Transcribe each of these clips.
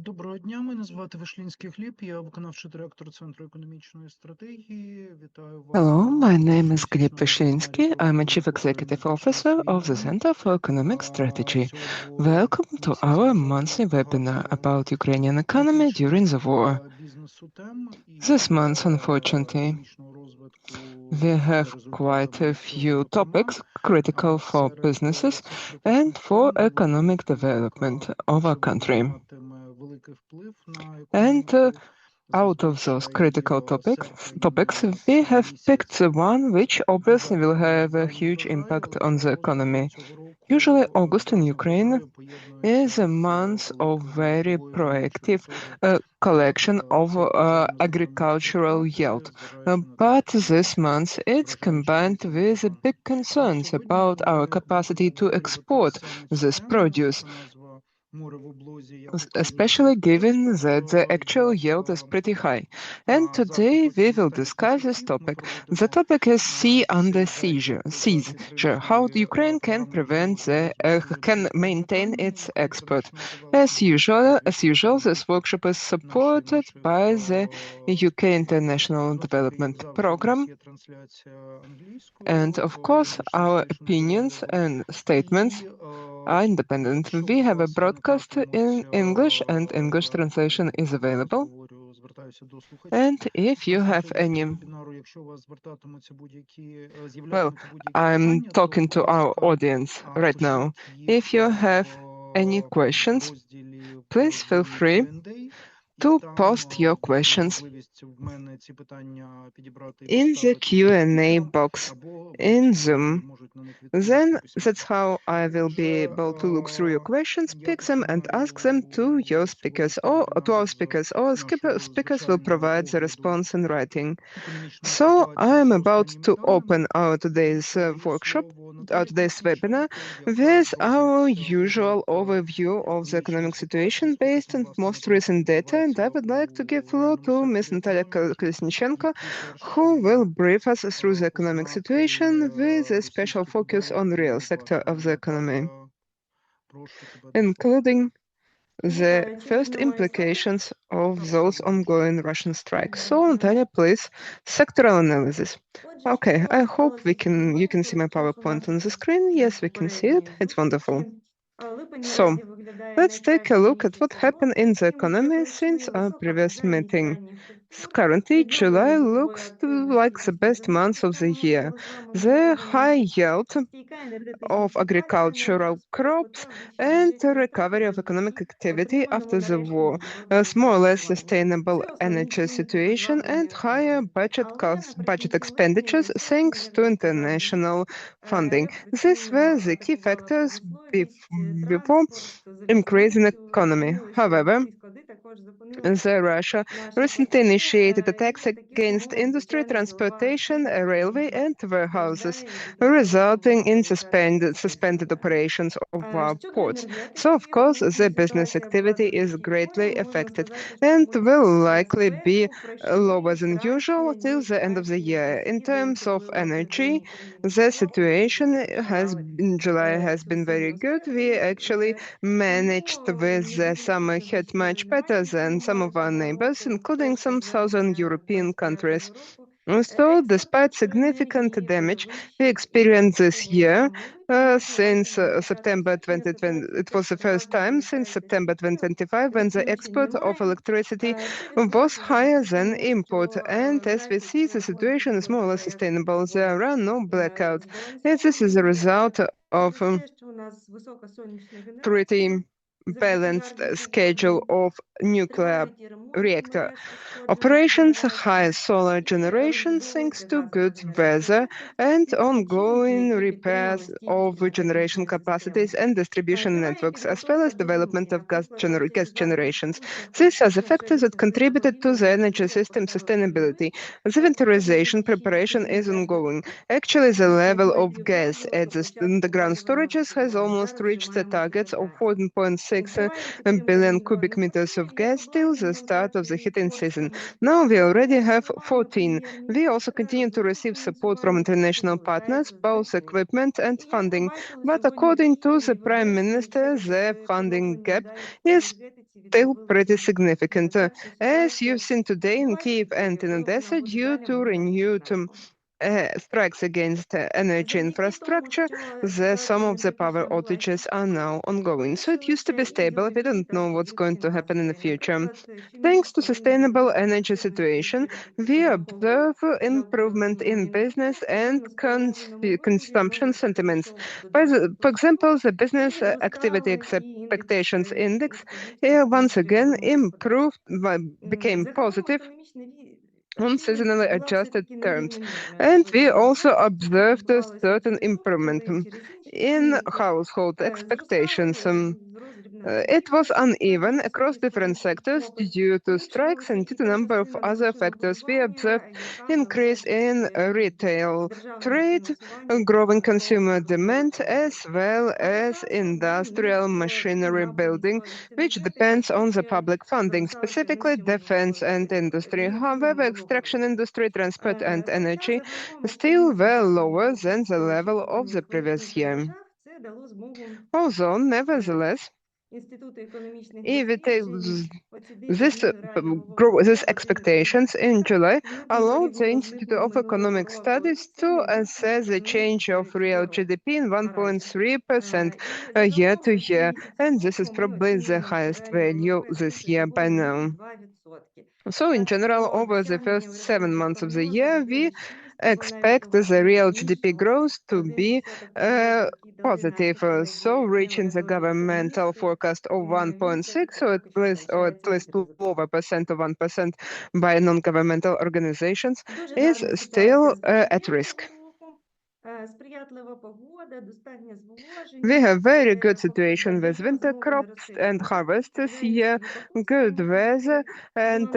Доброго дня, мене звати Вишлінський Гліб, я виконавчий директор Центру економічної стратегії. Вітаю вас Hello, на my name is Gleb тематичному Vyshinsky. вебінарі I'm a про Chief Executive Officer економічну of the війну. Center for Economic Strategy. Цього Welcome to місяця our ми monthly webinar about Ukrainian economy критичних during the war. для бізнесу тем і This month, unfortunately, економічного розвитку we за have quite a результатами few цього, topics critical for серед businesses цих and критичних for тем economic важливий development блок, of our очевидно, country. матиме великий вплив на And економіку. out of those critical topics, Серпень we це have picked the місяць one which obviously will have a вдалий huge врожай, impact але on the цього economy. року Usually, August in власне Ukraine врожай is поєднується a з month of very великою proactive виробничою перевагою. collection of Цей процес ми з вами agricultural yield. зважаючи на те, But що this month it's вражаючі combined оцінки with big банків. concerns Сьогодні about our ми capacity будемо to обговорювати export саме цю this тему. produce, Наша назва «Море в облозі» як especially український given that the експорт, actual yield is pretty high. And today we will discuss this topic. The topic is sea under siege, how Ukraine can prevent can maintain its export. As usual, this workshop is supported by the UK International Development Program. And of course, our opinions and statements are independent. We have a broadcast in English and English translation is available. And if you have any... Well, I'm talking to our audience right now. If you have any questions, please feel free to post your questions in the Q&A box in Zoom. Then that's how I will be able to look through your questions, pick them and ask them to your speakers or to our speakers, or speakers will provide the response in writing. So I am about to open our today's today's webinar with our usual overview of the economic situation based on most recent data, and I would like to give floor to Ms. Natalia Kolesnichenko, who will brief us through the economic situation with a special focus on the real sector of the economy, including the first implications of those ongoing Russian strikes. So, Natalia, please, sectoral analysis. Okay, I hope you can see my PowerPoint on the screen. Yes, we can see it. It's wonderful. So, let's take a look at what happened in the economy since our previous meeting. Currently, July looks like the best month of the year. The high yield of agricultural crops and the recovery of economic activity after the war, a more or less sustainable energy situation, and higher budget expenditures thanks to international funding. These were the key factors before increasing economy. However, Russia recently initiated attacks against industry, transportation, railway, and warehouses, resulting in suspended operations of our ports. So, of course, the business activity is greatly affected and will likely be lower than usual till the end of the year. In terms of energy, the situation in July has been very good. We actually managed with the summer heat much better than some of our neighbors, including some southern European countries. So, despite significant damage we experienced this year, since September 2020, it was the first time since September 2025 when the export of electricity was higher than import. And as we see, the situation is more or less sustainable. There are no blackouts. This is a result of pretty balanced schedule of nuclear reactor operations, high solar generation thanks to good weather, and ongoing repairs of generation capacities and distribution networks, as well as development of gas generations. These are the factors that contributed to the energy system sustainability. The winterization preparation is ongoing. Actually, the level of gas at the underground storages has almost reached the targets of 14.6 billion cubic meters of gas till the start start of the heating season. Now we already have 14. We also continue to receive support from international partners, both equipment and funding. But according to the Prime Minister, the funding gap is still pretty significant. As you've seen today in Kiev and in Odessa, due to renewed strikes against energy infrastructure, some of the power outages are now ongoing. So it used to be stable. We don't know what's going to happen in the future. Thanks to sustainable energy situation, we observe improvement in business and consumption sentiments. For example, the business activity expectations index once again improved, became positive on seasonally adjusted terms. And we also observed a certain improvement in household expectations. It was uneven across different sectors due to strikes and due to a number of other factors. We observed increase in retail trade, growing consumer demand, as well as industrial machinery building, which depends on the public funding, specifically defense and industry. However, extraction industry, transport and energy still were lower than the level of the previous year. Although, nevertheless, if we take these expectations in July allowed the Institute of Economic Studies to assess the change of real GDP in 1.3% year to year, and this is probably the highest value this year by now. So, in general, over the first 7 months of the year, we expect the real GDP growth to be positive, so reaching the governmental forecast of 1.6, or at least lower percent of 1% by non-governmental organizations, is still at risk. We have very good situation with winter crops and harvest this year. Good weather and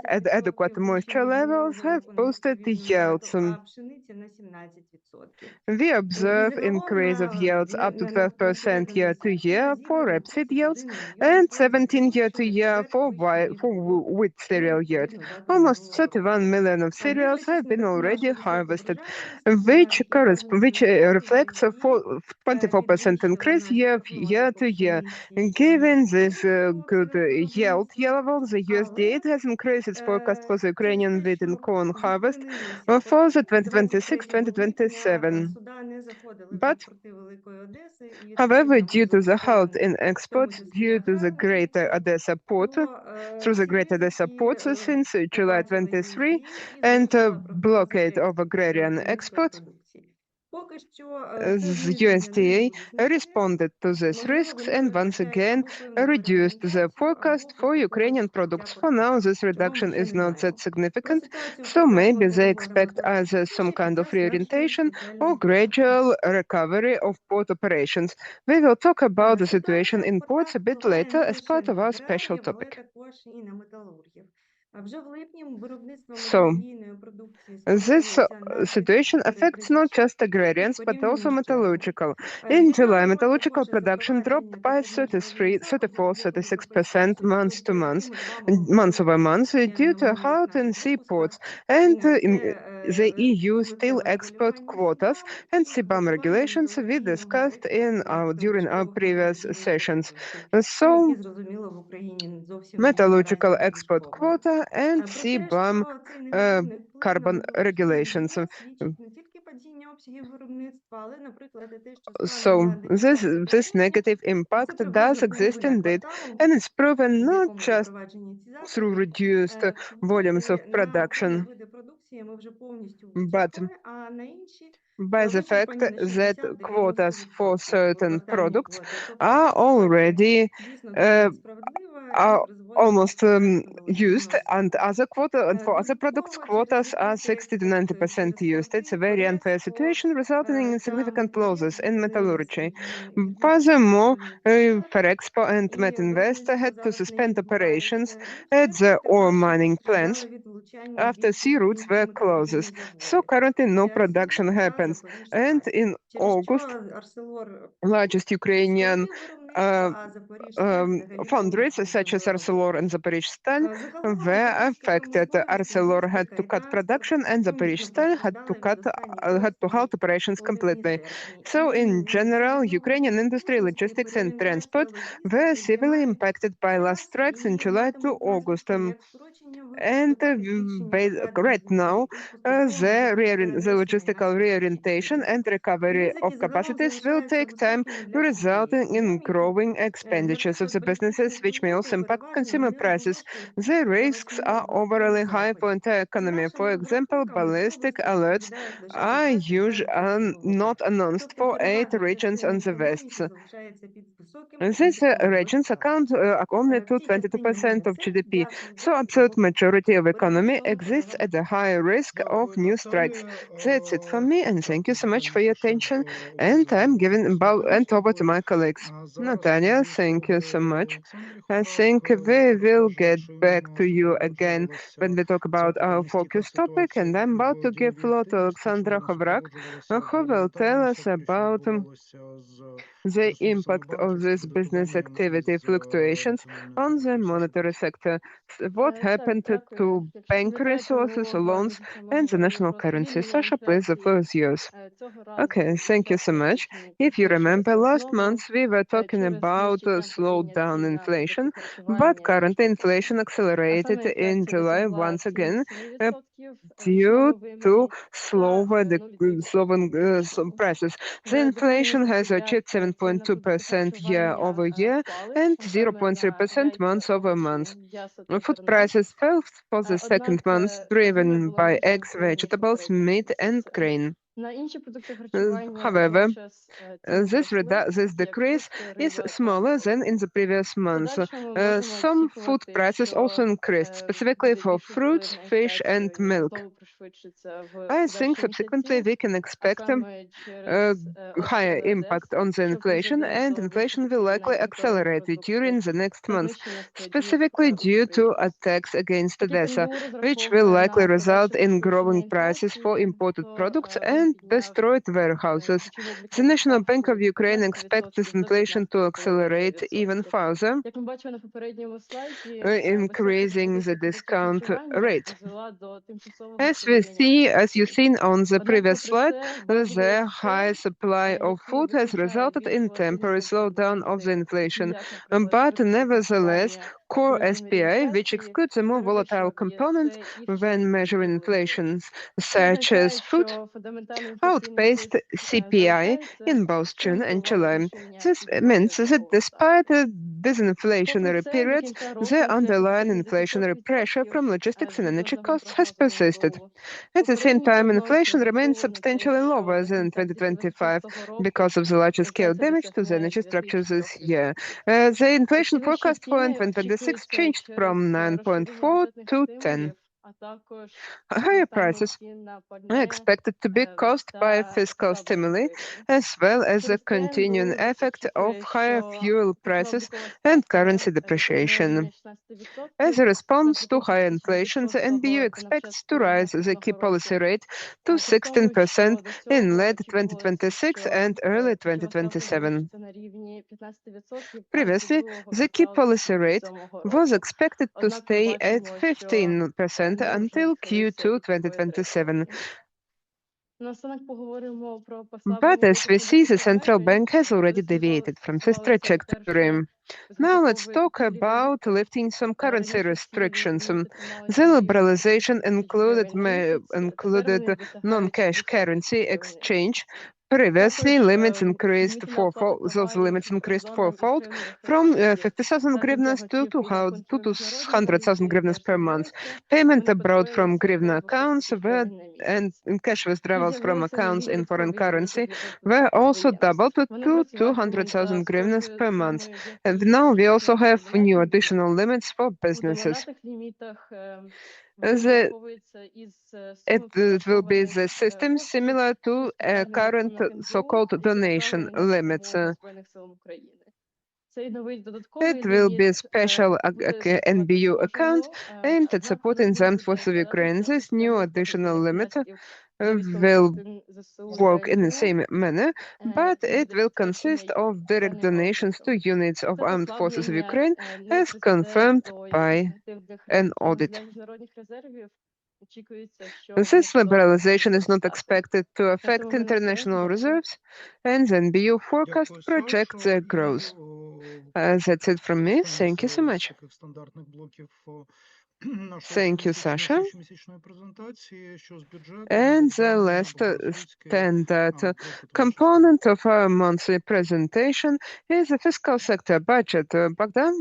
adequate moisture levels have boosted yields. We observe increase of yields up to 12% year to year for rapeseed yields and 17 year to year for wheat cereal yield. Almost 31 million of cereals have been already harvested, which reflects a 24% increase year to year. Given this good yield level, the USDA has increased its forecast for the Ukrainian wheat and corn harvest for the 2026-2027. But, however, due to the halt in exports, due to the Greater Odessa port, through the Greater Odessa ports since July 23, and blockade of agrarian exports, the USDA responded to these risks and once again reduced the forecast for Ukrainian products. For now, this reduction is not that significant, so maybe they expect either some kind of reorientation or gradual recovery of port operations. We will talk about the situation in ports a bit later as part of our special topic. So, this situation affects not just agrarians, but also metallurgical. In July, metallurgical production dropped by 36% month over month, due to a halt in seaports and the EU still export quotas and CBAM regulations we discussed during our previous sessions. So, metallurgical export quota and CBAM carbon regulations. So this negative impact does exist indeed, and it's proven not just through reduced volumes of production, but by the fact that quotas for certain products are already are almost used, and for other products, quotas are 60 to 90% used. It's a very unfair situation, resulting in significant losses in metallurgy. Furthermore, Ferrexpo and Metinvest had to suspend operations at the ore mining plants after sea routes were closed. So currently no production happens. And in August, largest Ukrainian foundries such as Arcelor and Zaporizhstal were affected. Arcelor had to cut production, and Zaporizhstal had to halt operations completely. So, in general, Ukrainian industry, logistics, and transport were severely impacted by last strikes in July to August. And right now, the logistical reorientation and recovery of capacities will take time, resulting in growing expenditures of the businesses, which may also impact consumer prices. The risks are overly high for entire economy. For example, ballistic alerts are not announced for 8 regions on the west. These regions account only to 22% of GDP, so absolute majority of economy exists at a higher risk of new strikes. That's it from me, and thank you so much for your attention. And I'm giving and over to my colleagues. Natalia, thank you so much. I think we will get back to you again when we talk about our focus topic, and I'm about to give floor to Oleksandr who will tell us about the impact of this business activity fluctuations on the monetary sector. What happened to bank resources, loans, and the national currency? Sasha, please, the floor is yours. Okay, thank you so much. If you remember, last month we were talking about slowed down inflation, but current inflation accelerated in July once again due to slower prices. The inflation has achieved 7.2% year-over-year and 0.3% month-over-month. Food prices fell for the second month, driven by eggs, vegetables, meat, and grain. However, this decrease is smaller than in the previous months. Some food prices also increased, specifically for fruits, fish, and milk. I think subsequently we can expect a higher impact on the inflation, and inflation will likely accelerate during the next months, specifically due to attacks against Odessa, which will likely result in growing prices for imported products and destroyed warehouses. The National Bank of Ukraine expects this inflation to accelerate even further, increasing the discount rate. As you've seen on the previous slide, the high supply of food has resulted in temporary slowdown of the inflation. But nevertheless, core SPI, which excludes the more volatile components when measuring inflation, such as food, outpaced CPI in both June and July. This means that despite disinflationary periods, the underlying inflationary pressure from logistics and energy costs has persisted. At the same time, inflation remains substantially lower than in 2025 because of the larger scale damage to the energy structure this year. The inflation forecast for 2026 changed from 9.4 to 10. Higher prices are expected to be caused by fiscal stimuli, as well as the continuing effect of higher fuel prices and currency depreciation. As a response to high inflation, the NBU expects to raise the key policy rate to 16% in late 2026 and early 2027. Previously, the key policy rate was expected to stay at 15% until Q2 2027. But as we see, the central bank has already deviated from this trajectory. Now let's talk about lifting some currency restrictions. The liberalization included non-cash currency exchange. Previously, those limits increased fourfold from 50,000 hryvnias to 200,000 hryvnias per month. Payment abroad from hryvnia accounts and cash withdrawals from accounts in foreign currency were also doubled to 200,000 hryvnias per month. And now we also have new additional limits for businesses. It will be the system similar to current so-called donation limits. It will be a special NBU account aimed at supporting the armed forces of Ukraine. This new additional limit will work in the same manner, but it will consist of direct donations to units of armed forces of Ukraine, as confirmed by an audit. This liberalization is not expected to affect international reserves, and the NBU forecast Дякую, projects Сашо. their growth. That's it from me. Thank you so much. Таких стандартних блоків нашої Thank you, Sasha. щомісячної презентації, що з бюджетом, And the Богдан last Богдан-Слуцький. standard Прошу трошки. component of our monthly presentation is the fiscal sector budget.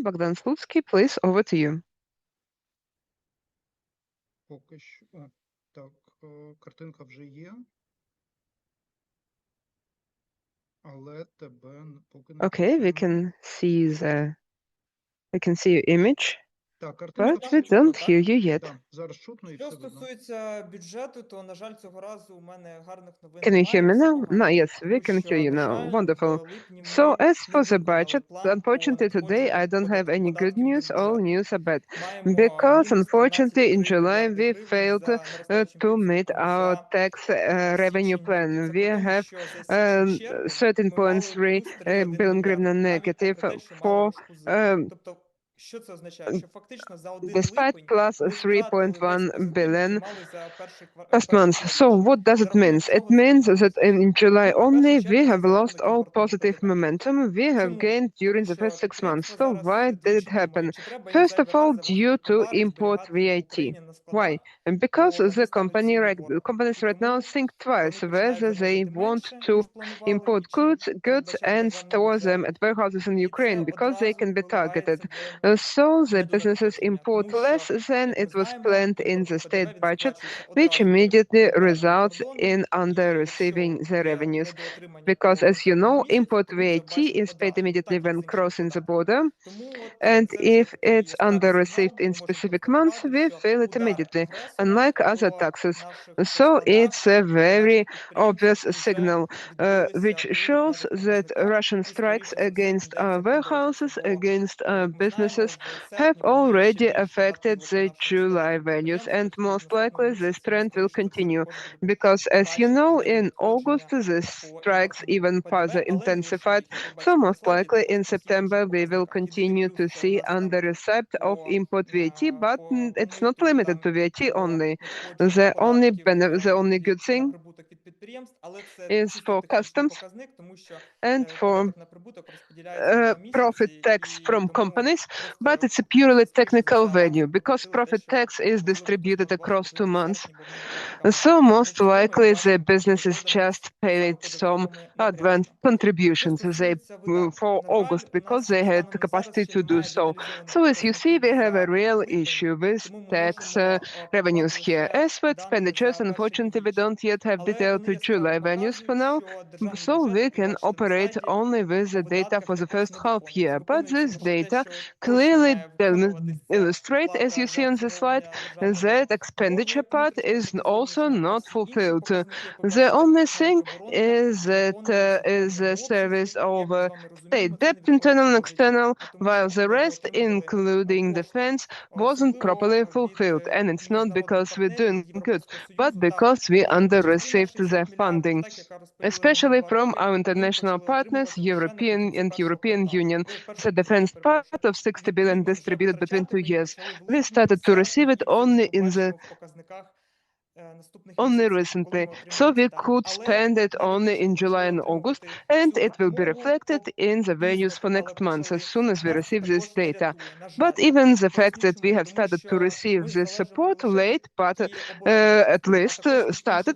Bogdan Slutsky, please, over to you. Поки що. Так, картинка вже є. Але тебе поки не Okay, we can see your image, Так, картинка but we don't hear you yet. Так, зараз чутно і Що все видно. стосується бюджету, то, на жаль, цього разу у мене гарних новин Can you hear me немає, now? всі погані. Yes, we Тому can що, hear you на now. жаль, Wonderful. в липні So, ми as не for the виконали budget, план по unfortunately today I don't have any good податків news. до All бюджету. news are bad. Маємо Because мінус unfortunately in 13,3 July мільярди we гривень failed за наростаючим to meet підсумком our за tax revenue січень plan. місяць. We При тому, have що за січень-червень ми мали 13.3 плюс 3,1 billion мільярди, hryvnia навіть negative попри те, що мали for розпозичення. Тобто, що це означає? Що фактично за один despite липень plus ми втратили весь 3.1 позитив, billion який мали за перший last month. So what does it mean? It means that in July only we have lost all positive momentum we have gained during the first 6 months. So why did it happen? First of all, due to import VAT. Why? And because the companies right now think twice whether they want to import goods and store them at warehouses in Ukraine because they can be targeted. So the businesses import less than it was planned in the state budget, which immediately results in under-receiving the revenues. Because, as you know, import VAT is paid immediately when crossing the border, and if it's under-received in specific months, we feel it immediately, unlike other taxes. So it's a very obvious signal, which shows that Russian strikes against our warehouses, against our businesses, have already affected the July values, and most likely this trend will continue, because, as you know, in August the strikes even further intensified, so most likely in September we will continue to see under-receipt of import VAT, but it's not limited to VAT only. The only good thing is for customs and for profit tax from companies, but it's a purely technical value because profit tax is distributed across 2 months. So most likely the businesses just paid some advance contributions for August because they had the capacity to do so. So as you see, we have a real issue with tax revenues here. As for expenditures, unfortunately, we don't yet have detailed July values for now, so we can operate only with the data for the first half year. But this data clearly illustrate, as you see on the slide, that expenditure part is also not fulfilled. The only thing is that is the service of state debt, internal and external, while the rest, including defense, wasn't properly fulfilled. And it's not because we're doing good, but because we under-received the funding, especially from our international partners, European Union. The defense part of 60 billion distributed between 2 years. We started to receive it only recently, so we could spend it only in July and August, and it will be reflected in the values for next month as soon as we receive this data. But even the fact that we have started to receive this support late, but at least started,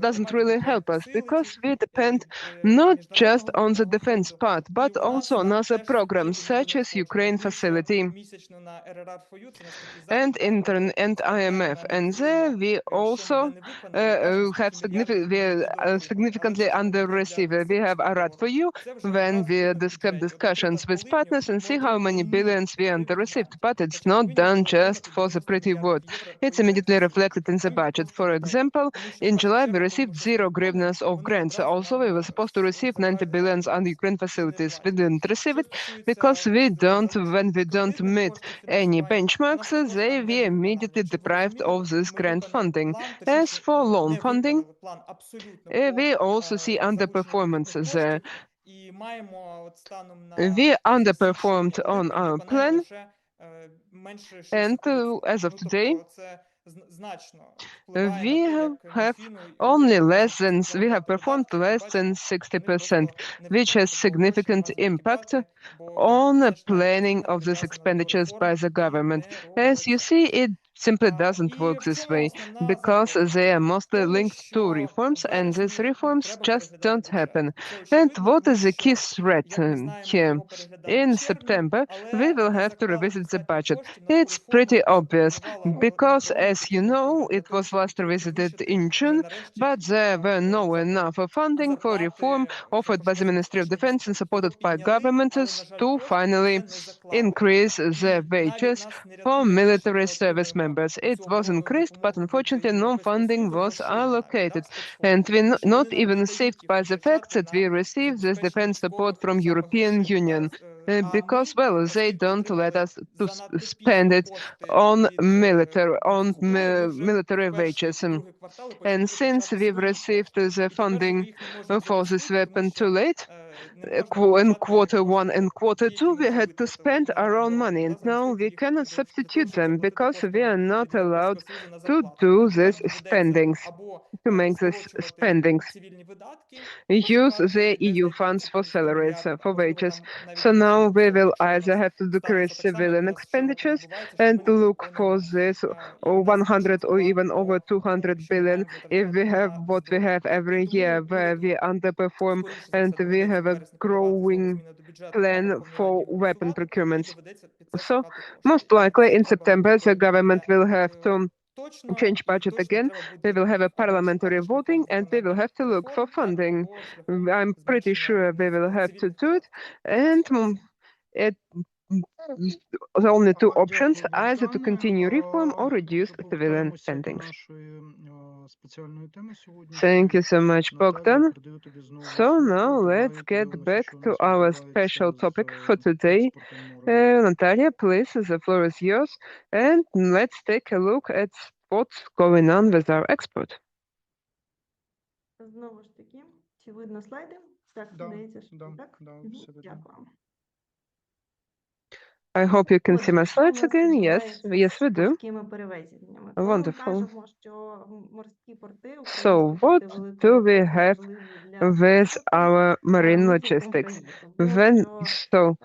doesn't really help us because we depend not just on the defense part, but also on other programs such as Ukraine facility and IMF. And there we also have significantly under-received. We have Arad for you when we have discussions with partners and see how many billions we under-received. But it's not done just for the pretty word. It's immediately reflected in the budget. For example, in July we received 0 hryvnias of grants. Also, we were supposed to receive 90 billions on Ukraine facilities. We didn't receive it because when we don't meet any benchmarks, they were immediately deprived of this grant funding. As for loan funding, план абсолютно we also see залученню underperformance кредитних there. коштів і маємо от станом на We underperformed січень, on липень our виконання plan, лише менше and 60%. as of today, Тобто це значно впливає на we те, як have Мінфіну only можуть less than we have планувати performed видатки. Ми less than бачимо, 60%, вони просто не which has виконуються, бо гроші significant нема звідки impact брати, бо on все ж навіть planning країна of these прив'язана до expenditures реформ, by the які government. не As you робляться. see, it simply doesn't І work в this чому way основна because загроза? they are mostly Тому linked to що reforms, в and these березні reforms треба just переглядати don't бюджет. happen. Це And очевидно, what тому is the key що, threat як ми знаємо, here? його переглядали In в червні, September, we але will не have to заклали revisit the достатньо budget. коштів на ту It's реформу, pretty яку obvious запропонувала because, Дмитрієва as you попередній know, уряд, для it того, was щоб last revisited підвищити in вже June, нарешті but there were no enough funding for reform зарплати offered by the військовослужбовців Ministry of технічного Defense and війська. supported Його by підняли, governments але, на жаль, to кошти finally вже не заклали. increase the І навіть wages нас не for рятує те, що ми military service отримуємо members. у It цю was оборонну increased, but допомогу від unfortunately no Європейського funding Союзу, was грошима навіть, allocated. спецфонди. And we Тому що not вони нам even не saved дають їх by the fact витрачати that we на receive this забезпечення defense support військових from потреб European грошима. Union, А because, ми, well, they оскільки don't let отримали us to занадто spend пізно it кошти on від допомоги, ми вже military перший wages. і другий квартали And почали since витрачати we've свої received кошти. the І тепер же funding ми їх не можемо for this залишити, тому weapon too що late, не можна in витрачати quarter one кошти and quarter ті, які two, ми we вже had to витратили spend на our own оборону, money, and да, now замістити we їх cannot для того, substitute щоб them заплатити because we коштами are not від Європейського allowed Союзу на to зарплати. do Тому тепер these доведеться spendings, або to make these скорочувати spendings. цивільні видатки, Use the посилати десь EU на funds кінці for там 100 salaries, мільярдів, а for можливо wages. там навіть So більше now we 200, will якщо у either нас have to decrease станеться так само, як civilian у нас щороку expenditures відбувається, що and ми to не look for виконуємо this і не 100 or збільшуємо even over планку, 200 що ми billion маємо if we витрачати have на what we have здоров'я. І every тому year where we уряду underperform скоріше за and все we доведеться have в a вересні подавати знову growing зміни до бюджету, а plan Верховній for Раді його weapon голосувати і procurements. доведеться під це So шукати кошти. most І likely це in треба September the робити government will have to точно, change і budget точно again. треба We буде will have a їх або parliamentary шукати voting шляхом and we will виконання have to look for реформ, так, funding. або шляхом I'm pretty збільшення sure we will have to цивільних do it. видатків. And it, the only two Ага, options, дякую, either to Богдане. continue reform or reduce Отже, civilian повертаємося до spendings. нашої спеціальної теми сьогоднішньої. Thank you so much, Наталія, Bogdan. передаю тобі знову So слово. now let's Вітаю, get подивимося, back що у to нас our відбувається special з topic for today. експортом моря. Natalia, please, the floor is yours. And let's take a look at what's going on with our export. Знову ж таки, чи видно слайди? Так, Да, здається, що да, так. да, Мгм, все видно. Дякую. I hope you can see my Отже, що у slides нас again. Yes, відбувається yes, we з do. морськими перевезеннями? Коли ми Wonderful. кажемо, що морські порти, So, українські what порти do великого we обсягу have важливі для with експорту, our marine ми цілком logistics? праві. Тому When, що so,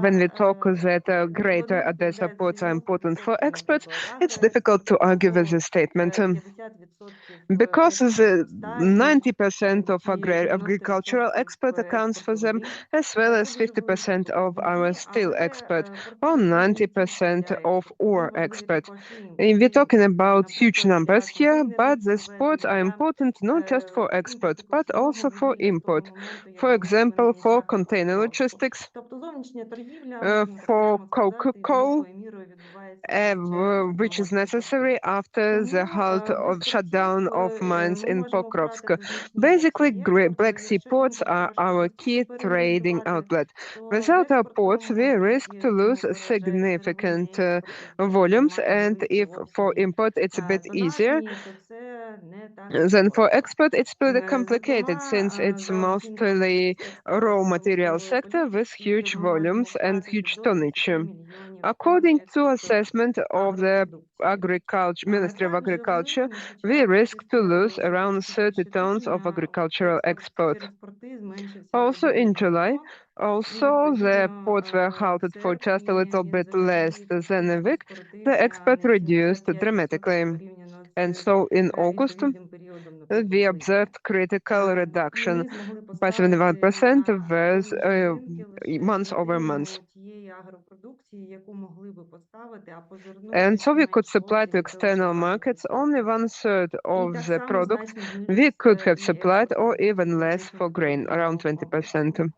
when we talk that складові greater Odessa відповідають за ports are important for 90%, exports, наприклад, it's difficult to argue with або this statement. 50% Because the експорту сталі, 90% of чи 90% agricultural export accounts for експорту them, води. as well Це as дуже важливі 50% of our показники, steel але export, порти or важливі не тільки 90% для of експорту, вони ore важливі export. також для We're імпорту. talking about huge Наприклад, для numbers here, but контейнерних these ports перевезень, are для important not just for export, імпорту but копченого also for вугілля з того import. моменту, як For було example, for зупинення container розвитку. logistics, Тобто зовнішня торгівля, можна так for прямо сказати, coal, великою мірою відбувається через which is морські necessary порти. after the Тому halt без of shutdown портів of mines ми in можемо Pokrovsk. втратити значні Basically, обсяги експорту. Black Sea Якщо ports імпорт are трошки our key trading переорієнтувати, outlet. то в Without our ports, we експортному risk to бізнесі lose йому переважає significant первинний експорт, який volumes, має and великі if for обсяги import it's a bit easier, тонажні, то це не так then for просто. export it's pretty complicated since Зокрема, it's за оцінками mostly Міністерства raw material промислової sector with політики, huge ми можемо volumes and втратити huge до tonnage. 10 мільйонів тонн According to експорту assessment of the агропродукції. Ministry of Також Agriculture, важливим, що we risk to після lose around оголошення 30 1 tons of квітня agricultural експорт export. через порти зменшився Also in July, і also the відповідно ports were halted в for just a серпні little він bit less взагалі than a фактично week. The скоротився export на reduced 75% dramatically. порівняно And з so in August, відповідним періодом, we наприклад, липня. observed critical І reduction ми змогли by поставити 71% на versus зовнішні ринки лише month over month. половину тієї агропродукції, яку могли би поставити, а по зерну And so we навіть could supply зовсім to від цього external markets only 1/3 І of так the само products значно we could знижився have і supplied, експорт or продукції even less внутрішнього for grain, around виробництва 20%. окремо.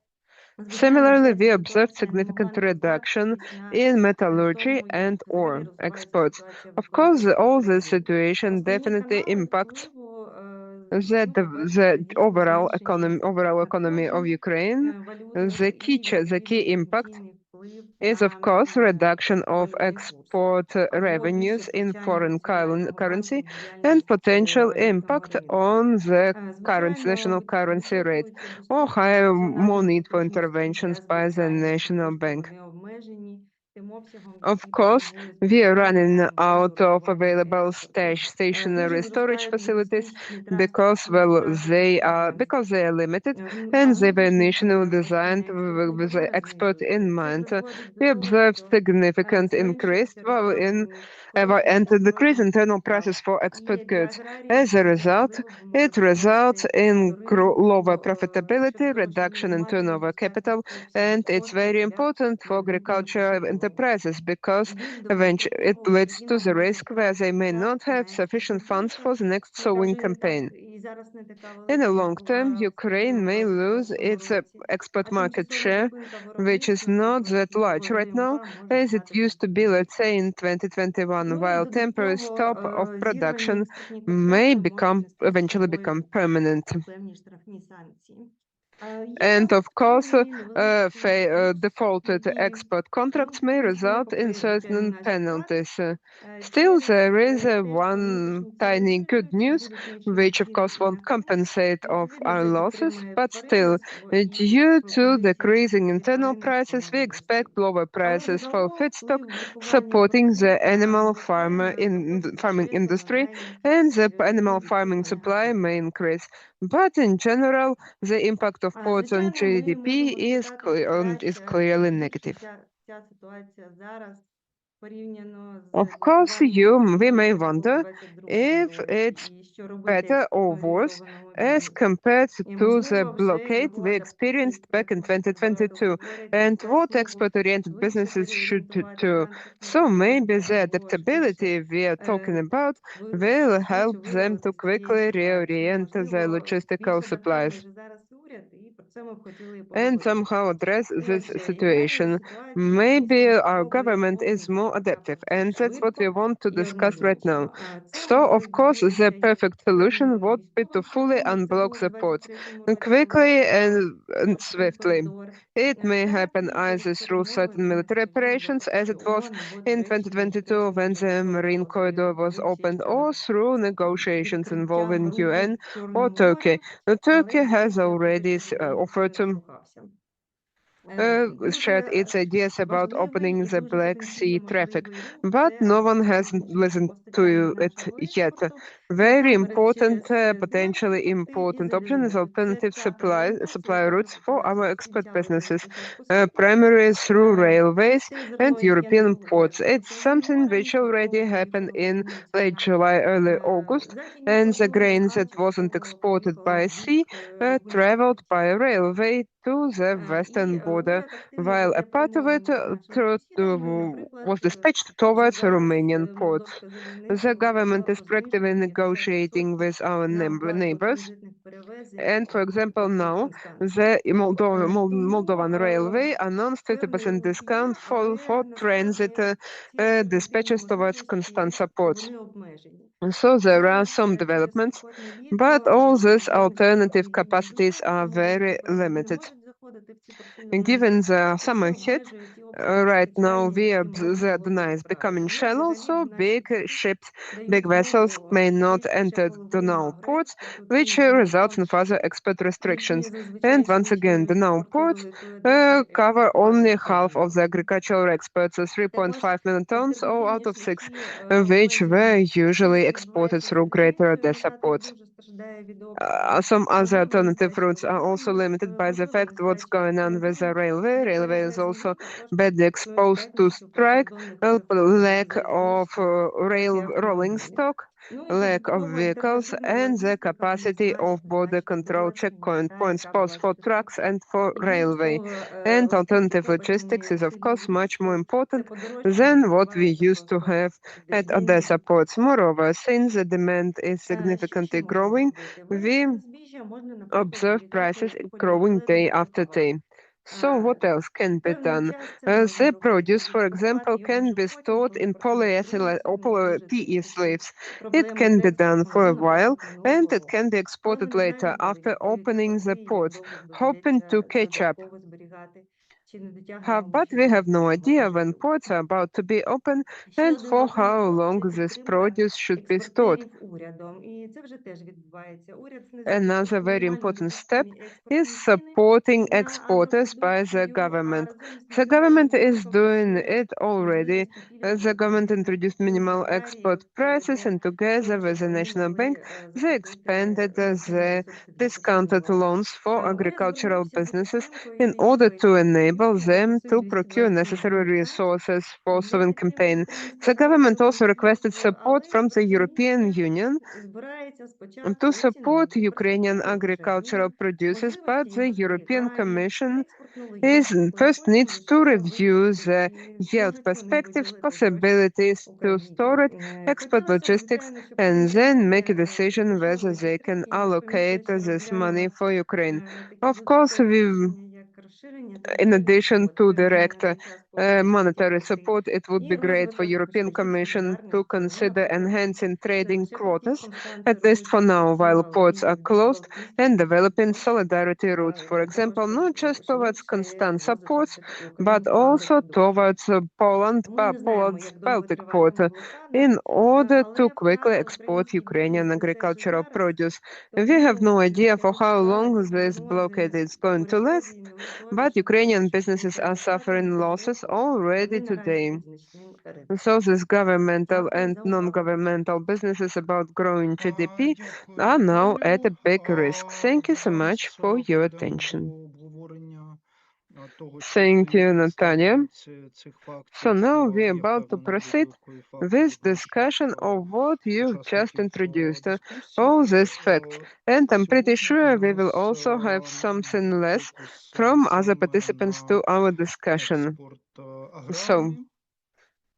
Звичайно, Similarly, вся we ця observed ситуація не significant могла не reduction позначитися in в metallurgy тому, and як взагалі ore розвивається exports. ситуація Of в course, all this торгівлі. situation Основні definitely канали impacts впливу the звісно, overall зменшення economy of Ukraine. надходжень, валютних The і key impact відповідний інфляційний вплив is, of course, reduction of export revenues in foreign currency and potential impact on the national currency rate, or higher, more need for interventions by the national bank. Of course, we are running out of available stationary storage facilities because, well, they are limited and they were initially designed with the export in mind. We observed significant increase and decrease internal prices for export goods. As a result, it results in lower profitability, reduction in turnover capital, and it's very important for agricultural enterprises because eventually it leads to the risk where they may not have sufficient funds for the next sowing campaign. In the long term, Ukraine may lose its export market share, which is not that large right now, as it used to be, let's say, in 2021, while temporary stop of production may eventually become permanent. And of course, defaulted export contracts may result in certain penalties. Still, there is one tiny good news, which of course won't compensate of our losses, but still, due to decreasing internal prices, we expect lower prices for feedstock, supporting the animal farming industry, and the animal farming supply may increase. But in general, the impact of ports on GDP is clearly negative. Of course, we may wonder if it's better or worse as compared to the blockade we experienced back in 2022, and what export-oriented businesses should do. So maybe the adaptability we are talking about will help them to quickly reorient their logistical supplies and somehow address this situation. Maybe our government is more adaptive, and that's what we want to discuss right now. So, of course, the perfect solution would be to fully unblock the ports quickly and swiftly. It may happen either through certain military operations, as it was in 2022 when the Marine Corridor was opened, or through negotiations involving UN or Turkey. Turkey has already offered to shared its ideas about opening the Black Sea traffic, but no one has listened to it yet. Very important, potentially important option is alternative supply routes for our export businesses, primarily through railways and European ports. It's something which already happened in late July, early August, and the grain that wasn't exported by sea traveled by railway to the western border, while a part of it was dispatched towards Romanian ports. The government is proactively negotiating with our neighbors. And for example, now the Moldovan Railway announced 50% discount for transit dispatches towards Constanța ports. So there are some developments, but all these alternative capacities are very limited. And given the summer heat, right now the Danube is becoming shallow, so big ships, big vessels may not enter Danube ports, which results in further export restrictions. And once again, Danube ports cover only half of the agricultural exports, so 3.5 million tons, all out of 6, which were usually exported through Greater Odessa ports. Some other alternative routes are also limited by the fact what's going on with the railway. Railway is also badly exposed to strike, lack of rolling stock, lack of vehicles, and the capacity of border control checkpoint points both for trucks and for railway. And alternative logistics is, of course, much more important than what we used to have at Odessa ports. Moreover, since the demand is significantly growing, we observe prices growing day after day. So what else can be done? The produce, for example, can be stored in polyethylene or PE sleeves. It can be done for a while, and it can be exported later after opening the ports, hoping to catch up. But we have no idea when ports are about to be open and for how long this produce should be stored. Another very important step is supporting exporters by the government. The government is doing it already. The government introduced minimal export prices, and together with the National Bank, they expanded the discounted loans for agricultural businesses in order to enable them to procure necessary resources for Southerm campaign. The government also requested support from the European Union to support Ukrainian agricultural producers, but the European Commission first needs to review the yield perspectives, possibilities to store it, export logistics, and then make a decision whether they can allocate this money for Ukraine. Of course, in addition to direct monetary support, it would be great for European Commission to consider enhancing trading quotas, at least for now, while ports are closed, and developing solidarity routes, for example, not just towards Constanța ports, but also towards Poland's Baltic port, in order to quickly export Ukrainian agricultural produce. We have no idea for how long this blockade is going to last, but Ukrainian businesses are suffering losses already today. So these governmental and non-governmental businesses about growing GDP are now at a big risk. Thank you so much for your attention. Thank you, Natalia. So now we're about to proceed with discussion of what you just introduced, all these facts. And I'm pretty sure we will also have something less from other participants to our discussion. So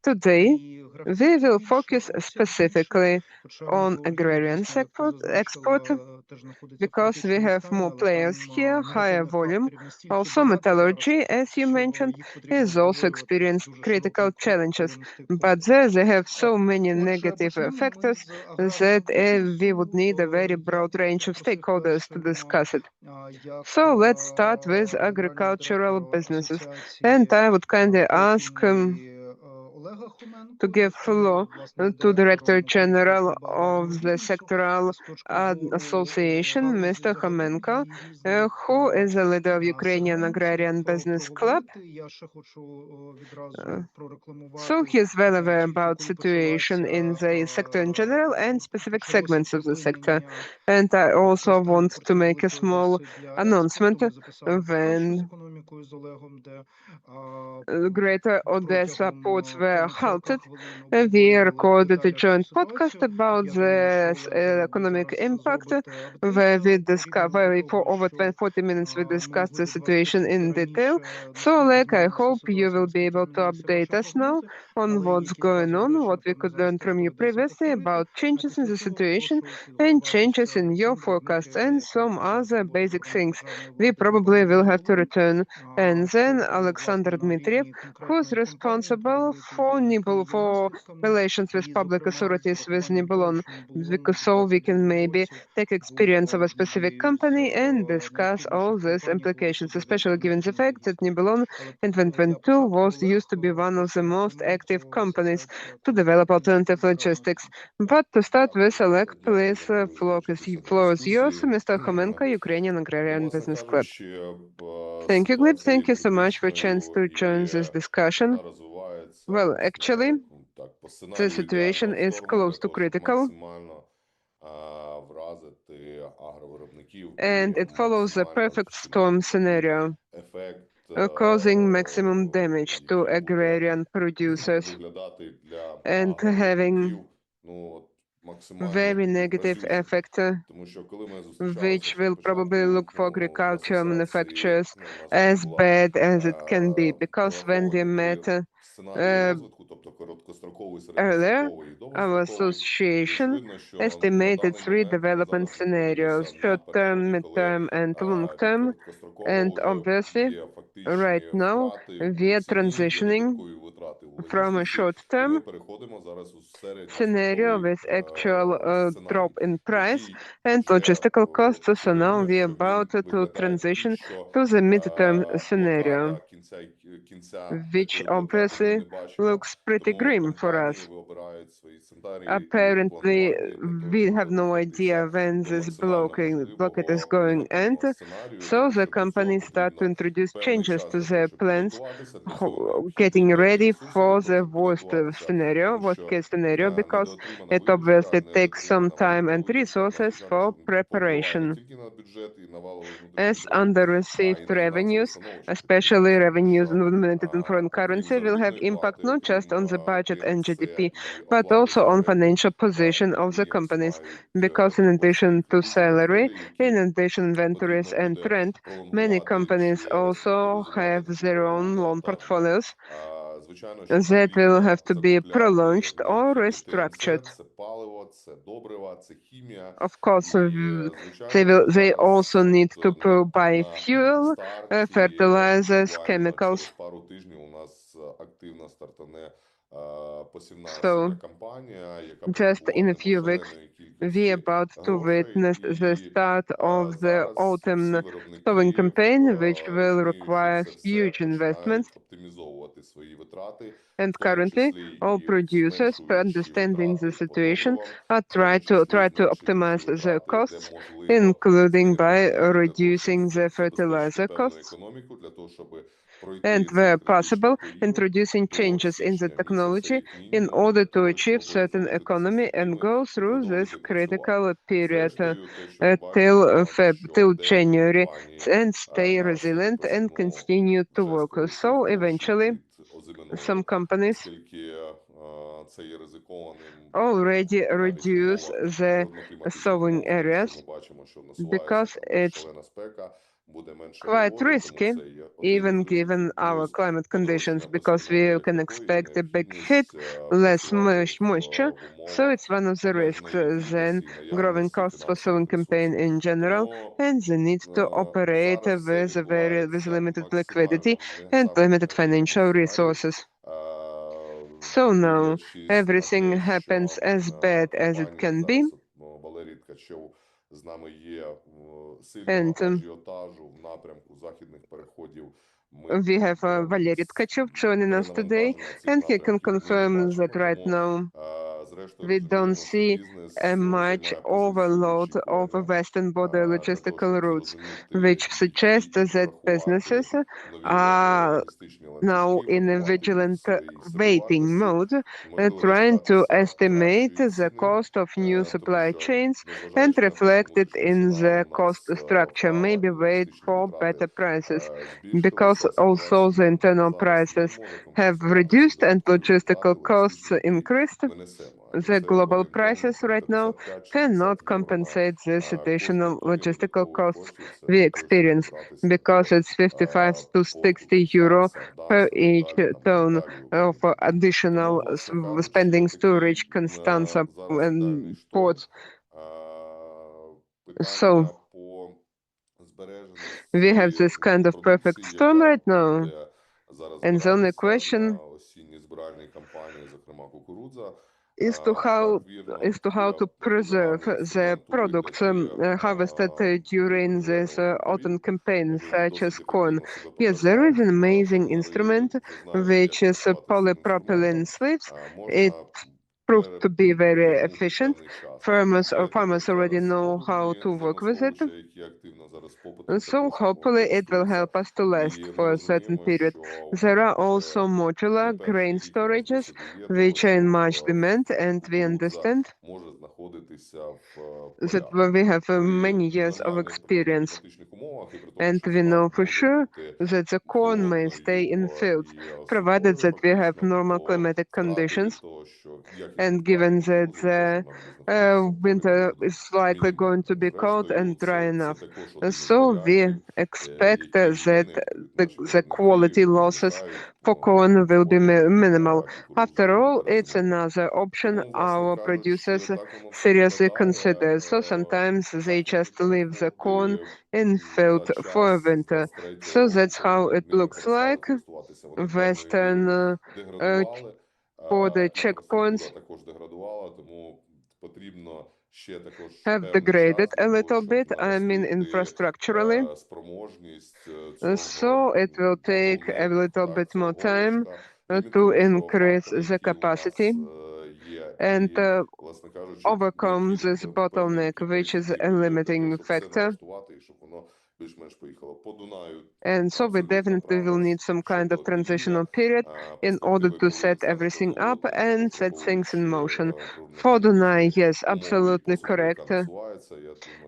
today we will focus specifically on agrarian export because we have more players here, higher volume. Also, metallurgy, as you mentioned, is also experienced critical challenges, but there they have so many negative factors that we would need a very broad range of stakeholders to discuss it. So let's start with agricultural businesses, and I would kindly ask to give floor to Director General of the Sectoral Association, Mr. Khomenko, who is the leader of Ukrainian Agrarian Business Club. So he is well aware about situation in the sector in general and specific segments of the sector. And I also want to make a small announcement when Greater Odessa ports were halted. We recorded a joint podcast about the economic impact, where for over 40 minutes we discussed the situation in detail. So, Oleh, I hope you will be able to update us now on what's going on, what we could learn from you previously about changes in the situation and changes in your forecasts and some other basic things. We probably will have to return. And then Oleksandr Dmitriev, who's responsible for for relations with public authorities with NIBULON, because so we can maybe take experience of a specific company and discuss all these implications, especially given the fact that NIBULON in 2022 was used to be one of the most active companies to develop alternative logistics. But to start with, Oleh, please, floor is yours, Mr. Khomenko, Ukrainian Agrarian Business Club. Thank you, Gleb. Thank you so much for a chance to join this discussion. Well, actually, the situation is close to critical, and it follows a perfect storm scenario, causing maximum damage to agrarian producers and having very negative effect, which will probably look for agricultural manufacturers as bad as it can be. Because when we met Earlier, our association estimated 3 development scenarios: short-term, mid-term, and long-term. And obviously, right now, we are transitioning from a short-term scenario with actual drop in price and logistical costs. So now we are about to transition to the mid-term scenario, which obviously looks pretty grim for us. Apparently, we have no idea when this blockade is going to end, so the companies start to introduce changes to their plans, getting ready for the worst case scenario, because it obviously takes some time and resources for preparation. As under-received revenues, especially revenues denominated in foreign currency, will have impact not just on the budget and GDP, but also on financial position of the companies, because in addition to salary, in addition inventories and rent, many companies also have their own loan portfolios that will have to be prolonged or restructured. Of course, they also need to buy fuel, fertilizers, chemicals. So, just in a few weeks, we are about to witness the start of the autumn sowing campaign, which will require huge investments. And currently, all producers, understanding the situation, are try to optimize their costs, including by reducing the fertilizer costs, and where possible, introducing changes in the technology in order to achieve certain economy and go through this critical period till January, and stay resilient and continue to work. So eventually, some companies already reduce the sowing areas because it's quite risky, even given our climate conditions, because we can expect a big hit, less moisture. So it's one of the risks. Then growing costs for sowing campaign in general, and the need to operate with limited liquidity and limited financial resources. So now everything happens as bad as it can be. And we have Valerii joining us today, and he can confirm that right now we don't see much overload of western border logistical routes, which suggests that businesses are now in a vigilant waiting mode, trying to estimate the cost of new supply chains and reflect it in the cost structure, maybe wait for better prices, because also the internal prices have reduced and logistical costs increased. The global prices right now cannot compensate this additional logistical costs we experience, because it's 55 to 60 euro per each ton of additional spendings to reach Constanța ports. So we have this kind of perfect storm right now, and the only question is to how to preserve the products harvested during this autumn campaign, such as corn. Yes, there is an amazing instrument, which is polypropylene sleeves. It proved to be very efficient. Farmers already know how to work with it. So hopefully it will help us to last for a certain period. There are also modular grain storages, which are in much demand, and we understand that we have many years of experience. And we know for sure that the corn may stay in fields, provided that we have normal climatic conditions, and given that the winter is likely going to be cold and dry enough. So we expect that the quality losses for corn will be minimal. After all, it's another option our producers seriously consider. So sometimes they just leave the corn in field for winter. So that's how it looks like. Western border checkpoints have degraded a little bit, I mean infrastructurally. So it will take a little bit more time to increase the capacity and overcome this bottleneck, which is a limiting factor. And so we definitely will need some kind of transitional period in order to set everything up and set things in motion. For Dunai, yes, absolutely correct.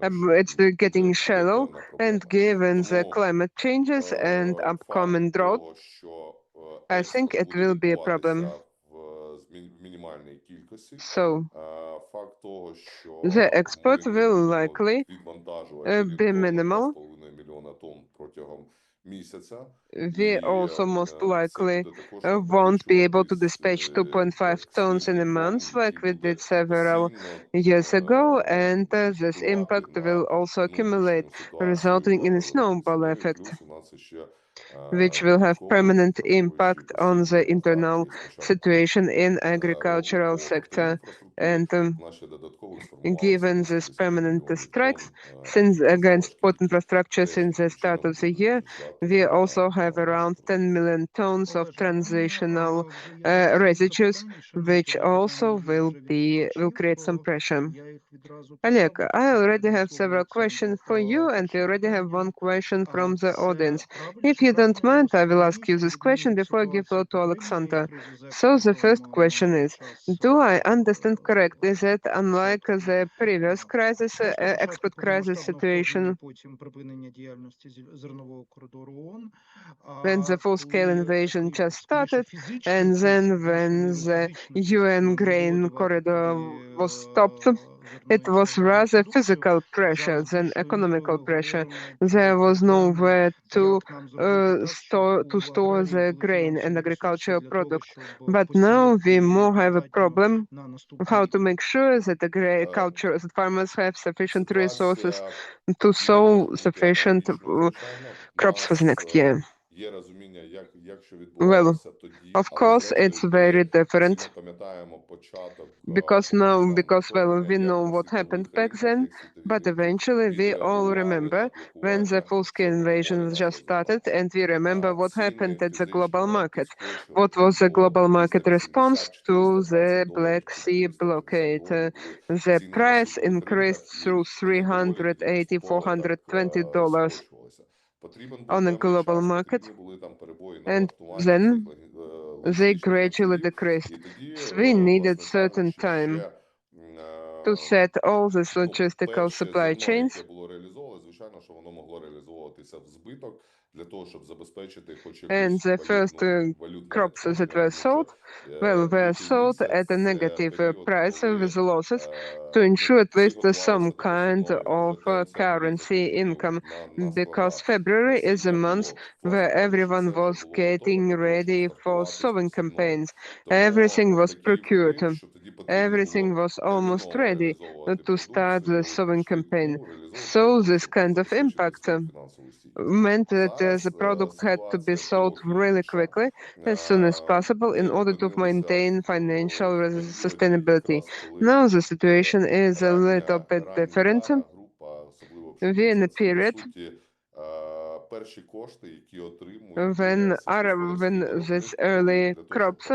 It's getting shallow, and given the climate changes and upcoming drought, I think it will be a problem. So the export will likely be minimal. We also most likely won't be able to dispatch 2.5 tons in a month like we did several years ago, and this impact will also accumulate, resulting in a snowball effect, which will have permanent impact on the internal situation in agricultural sector. And given this permanent strikes since against port infrastructure since the start of the year, we also have around 10 million tons of transitional residues, which also will create some pressure. Oleg, I already have several questions for you, and we already have one question from the audience. If you don't mind, I will ask you this question before I give floor to Oleksandr. So the first question is, do I understand correctly that unlike the previous crisis, export crisis situation, when the full-scale invasion just started, and then when the UN grain corridor was stopped, it was rather physical pressure than economical pressure. There was nowhere to store the grain and agricultural product. But now we more have a problem of how to make sure that that farmers have sufficient resources to sow sufficient crops for the next year. Well, of course, it's very different because we know what happened back then, but eventually we all remember when the full-scale invasion just started, and we remember what happened at the global market. What was the global market response to the Black Sea blockade? The price increased through $380, $420 on the global market, and then they gradually decreased. So we needed certain time to set all these logistical supply chains. And the first crops that were sold, were sold at a negative price with losses to ensure at least some kind of currency income, because February is a month where everyone was getting ready for sowing campaigns. Everything was procured. Everything was almost ready to start the sowing campaign. So this kind of impact meant that the product had to be sold really quickly, as soon as possible, in order to maintain financial sustainability. Now the situation is a little bit different. We're in a period when these early crops,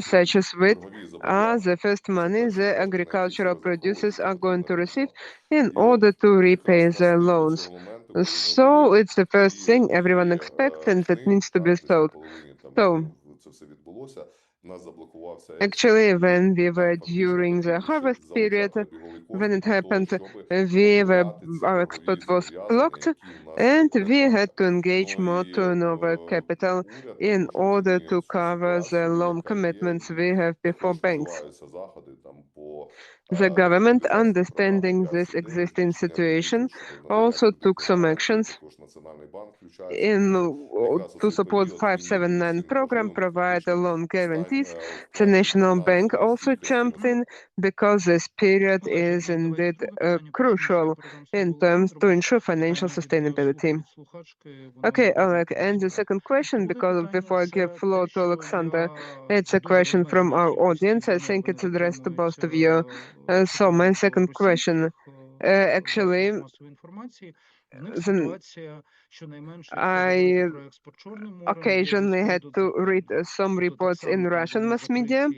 such as wheat, are the first money the agricultural producers are going to receive in order to repay their loans. So it's the first thing everyone expects, and it needs to be sold. So actually, when we were during the harvest period, when it happened, our export was blocked, And we had to engage more turnover capital in order to cover the loan commitments we have before banks. The government, understanding this existing situation, also took some actions to support 579 program, provide loan guarantees. The National Bank also jumped in because this period is indeed crucial in terms to ensure financial sustainability. Okay, Oleg, and the second question, because before I give floor to Oleksandr, it's a question from our audience. I think it's addressed to both of you. So my second question, actually, I occasionally had to read some reports in Russian mass media.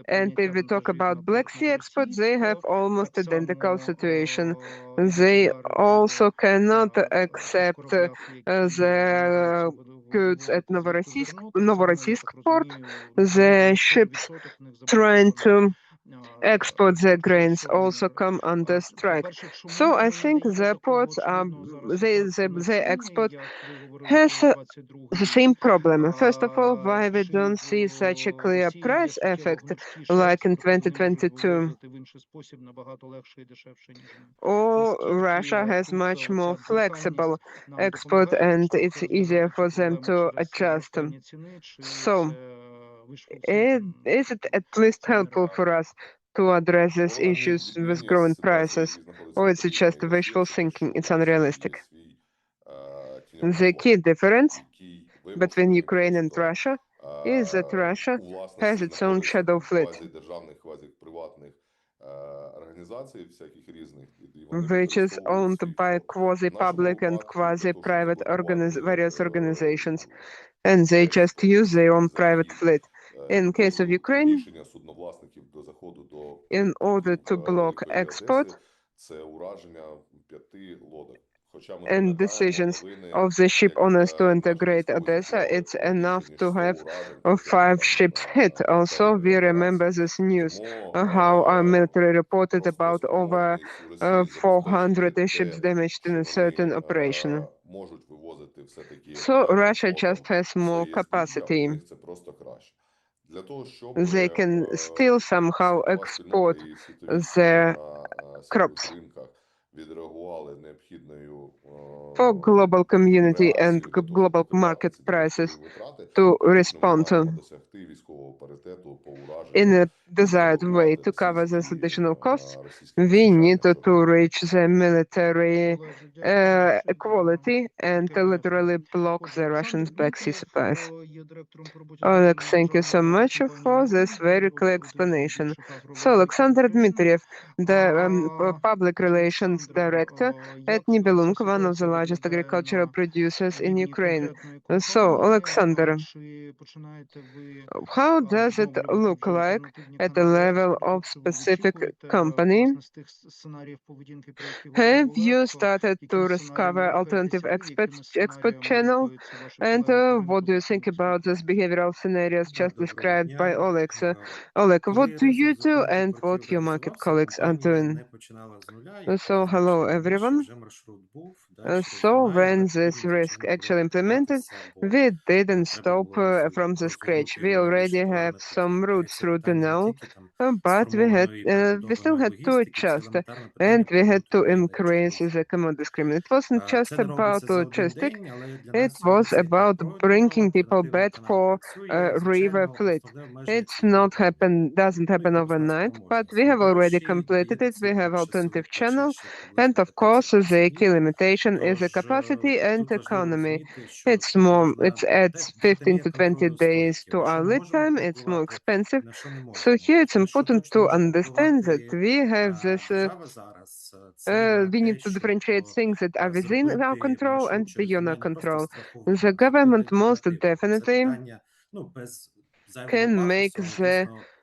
And if we talk about Black Sea exports, they have almost identical situation. They also cannot accept the goods at Novorossiysk port. The ships trying to export their grains also come under strike. So I think the ports they export has the same problem. First of all, why we don't see such a clear price effect like in 2022? Or Russia has much more flexible export and it's easier for them to adjust. So is it at least helpful for us to address these issues with growing prices, or is it just wishful thinking? It's unrealistic. The key difference between Ukraine and Russia is that Russia has its own shadow fleet, which is owned by quasi-public and quasi-private various organizations, and they just use their own private fleet. In case of Ukraine, in order to block export and decisions of the ship owners to integrate Odessa, it's enough to have 5 ships hit. Also, we remember this news, how our military reported about over 400 ships damaged in a certain operation. So Russia just has more capacity. They can still somehow export their crops for global community and global market prices to respond in a desired way to cover these additional costs. We need to reach the military equality and to literally block the Russians' Black Sea supplies. Oleg, thank you so much for this very clear explanation. So, Oleksandr Dmitriev, the Public Relations Director at NIBULON, one of the largest agricultural producers in Ukraine. So, Oleksandr, how does it look like at the level of specific company? Have you started to discover alternative export channel? And what do you think about these behavioral scenarios just described by Oleg? So, Oleg, what do you do and what your market colleagues are doing? So, hello everyone. So when this risk actually implemented, we didn't stop from the scratch. We already have some routes through the now, but we still had to adjust and we had to increase the command discrimination. It wasn't just about logistic, it was about bringing people back for river fleet. It's not doesn't happen overnight, but we have already completed it. We have alternative channel, and of course, the key limitation is the capacity and economy. It adds 15 to 20 days to our lead time. It's more expensive. So here it's important to understand that we have this. We need to differentiate things that are within our control and beyond our control. The government most definitely can make the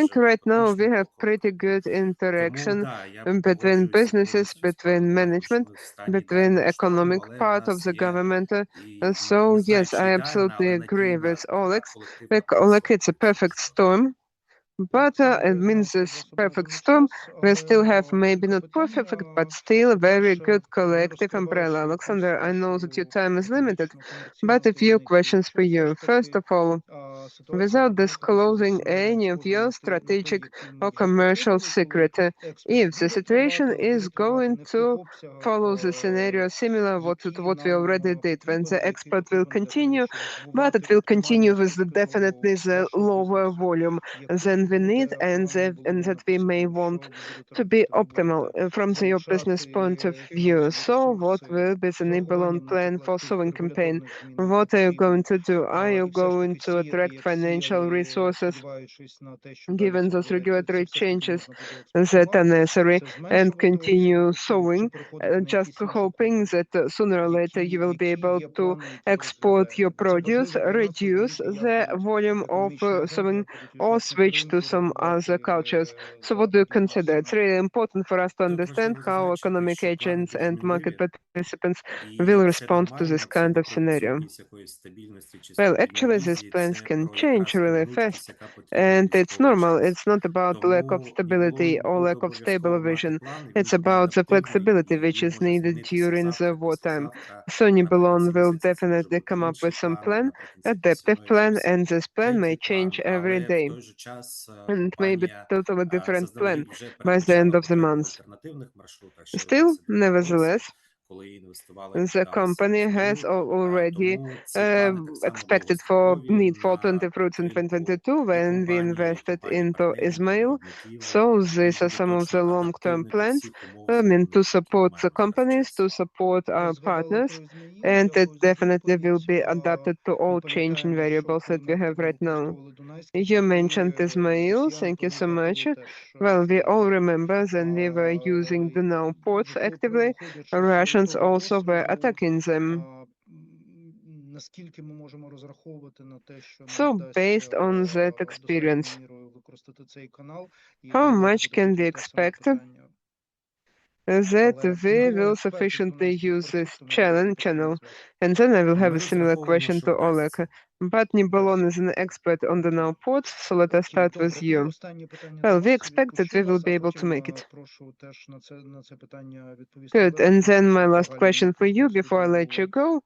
think right now we економічний have покрок. pretty good interaction Тому, да, я between погоджуюся businesses, повністю з between паном Олегом, що management, ми в стані between ідеального стану, economic але в part of нас the є, government. і So не знаю, yes, чи I ідеальна, absolutely але agree надійна with така Olex. колективна Like, it's a підсумка. perfect storm, But it means this perfect storm. We still have maybe not perfect, but still very good collective umbrella. Oleksandr, I know that your time is limited, but a few questions for you. First of all, without disclosing any of your strategic or commercial secret, if the situation is going to follow the scenario similar to what we already did, when the export will continue, but it will continue with definitely the lower volume than we need and that we may want to be optimal from your business point of view. So what will be the NIBULON plan for sowing campaign? What are you going to do? Are you going to attract financial resources given those regulatory changes that are necessary and continue sowing, just hoping that sooner or later you will be able to export your produce, reduce the volume of sowing, or switch to some other cultures? So what do you consider? It's really important for us to understand how economic agents and market participants will respond to this kind of scenario. Well, actually, these plans can change really fast, and it's normal. It's not about lack of stability or lack of stable vision. It's about the flexibility which is needed during the wartime. So NIBULON will definitely come up with some plan, adaptive plan, and this plan may change every day. And it may be totally different plan by the end of the month. Still, nevertheless, the company has already expected for need for 20 fruits in 2022 when we invested into Ismail. So these are some of the long-term plans, to support the companies, to support our partners, and it definitely will be adapted to all changing variables that we have right now. You mentioned Ismail, thank you so much. Well, we all remember when we were using the now ports actively, Russians also were attacking them. So based on that experience, how much can we expect that we will sufficiently use this channel? And then I will have a similar question to Oleh. But NIBULON is an expert on the now ports, so let us start with you. Well, we expect that we will be able to make it. Good. And then my last question for you before I let you go.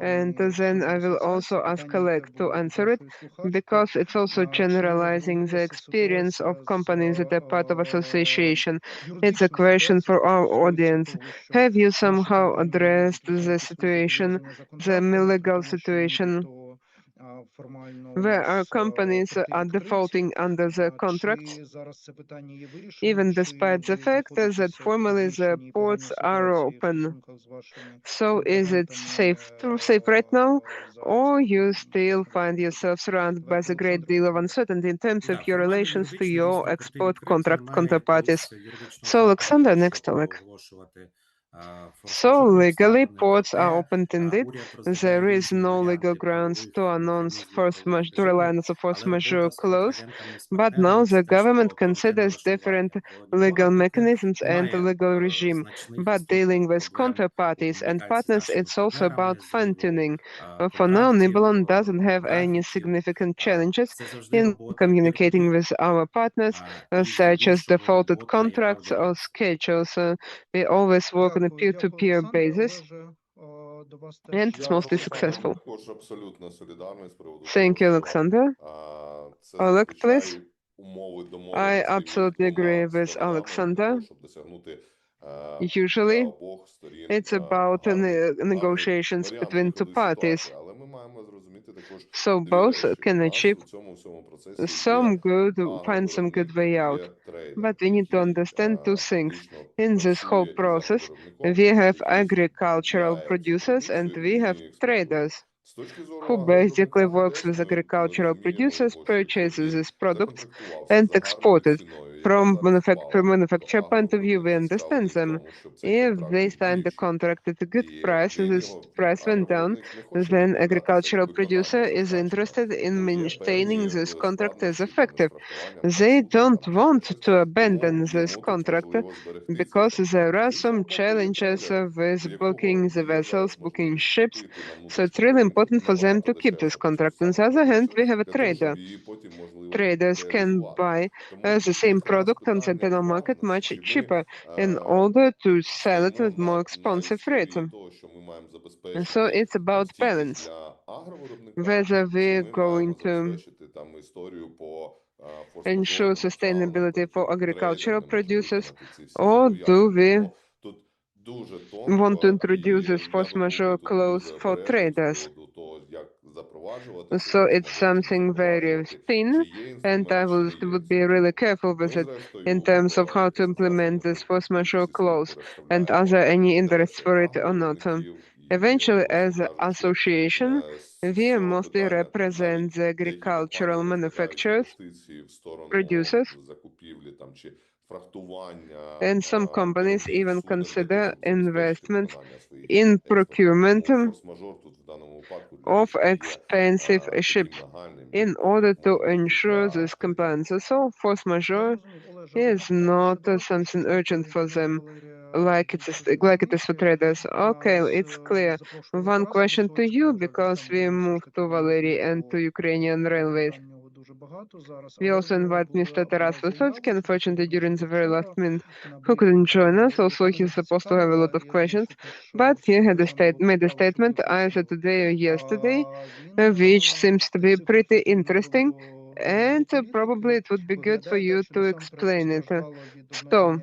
And then I will also ask Oleh to answer it, because it's also generalizing the experience of companies that are part of association. It's a question for our audience. Have you somehow addressed the situation, the illegal situation, where our companies are defaulting under the contracts, even despite the fact that formally the ports are open? So is it safe right now, or you still find yourself surrounded by a great deal of uncertainty in terms of your relations to your export contract counterparties? So, Oleksandr, next, Oleh. So legally, ports are opened indeed. There is no legal grounds to announce to rely on the force majeure clause, but now the government considers different legal mechanisms and legal regime. But dealing with counterparties and partners, it's also about fine-tuning. For now, NIBULON doesn't have any significant challenges in communicating with our partners, such as defaulted contracts or schedules. We always work on a peer-to-peer basis, and it's mostly successful. Також абсолютно солідарний з приводу Thank you, того, Oleksandr. це Oleh, please. зазвичай умови I домовленостей absolutely між agree двома with сторонами для Oleksandr. того, щоб досягнути Usually, для обох сторін it's about negotiations варіант between two виходу з parties, ситуації. Але ми маємо зрозуміти також so дві both речі. can У нас achieve у цьому всьому процесі some good, find some агровиробник good way і out. є трейдер, But we need to який understand two things. фактично In this whole працює із process, агровиробником, we have який agricultural купляє цю producers and продукцію we і have її експортує. traders З точки зору who basically агровиробника works теж with ми agricultural розуміємо producers, його, що якщо purchases він these products законтрактувався and за гарною export it. ціною from впала. manufacturer Тобто point of view, we агровиробник understand зацікавлений в them. тому, щоб цей If контракт they був signed the діючий. contract at a good І price, крім this його, price went down, агровиробник не хоче then відмовлятися від agricultural виконання producer is зазначеного. interested in Тому є maintaining певні this contract as складнощі там із effective. фрахтуванням They маршрутів don't там чи ще want щось. to abandon Тому this йому тут contract важливо зберегти цей because контракт. there are З іншого some боку, є challenges трейдер, with у booking якого the є vessels, зараз booking можливість ships. купити на So it's внутрішньому really ринку important for them набагато to keep this дешевше цю contract. On саму the other hand, продукцію, we have a для того, trader. щоб її потім можливо Traders can реалізувати. buy Тому the тут same якраз product on the питання internal market much еквівалентності. Чи cheaper ми in order to sell it стоїмо at more на expensive rate. історії того, що ми маємо So забезпечити it's там about стійкість balance. для агровиробника, Whether чи we're ми going маємо to забезпечити там історію по ensure форс-мажорним обставинам, sustainability по for яким трейдер agricultural не може producers, виконати ці всі or do зобов'язання. we Тому тут дуже want to тонко, introduce і this я force би був би majeure тут clause дуже for обережним з traders? приводу того, як запроваджувати цей So it's форс-мажор, чи не something very запроваджувати, thin, чи є and I інструмент, чи не є would be really інструментом. careful with Ну і it зрештою, in terms of how to якщо implement зважимо this тут force majeure кількість, яку clause and представляємо other any interests інтереси for it or not. агровиробників і, Eventually, as власне an кажучи, association, we цього mostly питання тут represent навіть the деякі agricultural компанії розглядають manufacturers, інвестиції в сторону producers, закупівлі там чи фрахтування and some companies кораблів, even суден для того, consider щоб забезпечити investment виконання своїх in експортних. procurement Тому форс-мажор тут в даному випадку для of них не є expensive таким ships нагальним, in як order to може бути ensure для this трейдерів. compliance. So force Я majeure зрозумів, Олеже, ви is not something urgent for them like like it is for traders. Okay, it's clear. One question to you, because we move to Valerii and to Ukrainian railways. Дуже багато зараз, We але also вже invite були Mr. Taras або заяви, Vysotsky, unfortunately зокрема, during щодо the very last вчора minute, на who couldn't брифінгу join us. Also, яка мене he's supposed to have a lot of зацікавила, questions, залишити, що but he had Олександр made a сказав, що statement either виключив. today or yesterday, Він which seems to be цифри pretty стосовно interesting, and probably it would be good for you to explain it. So,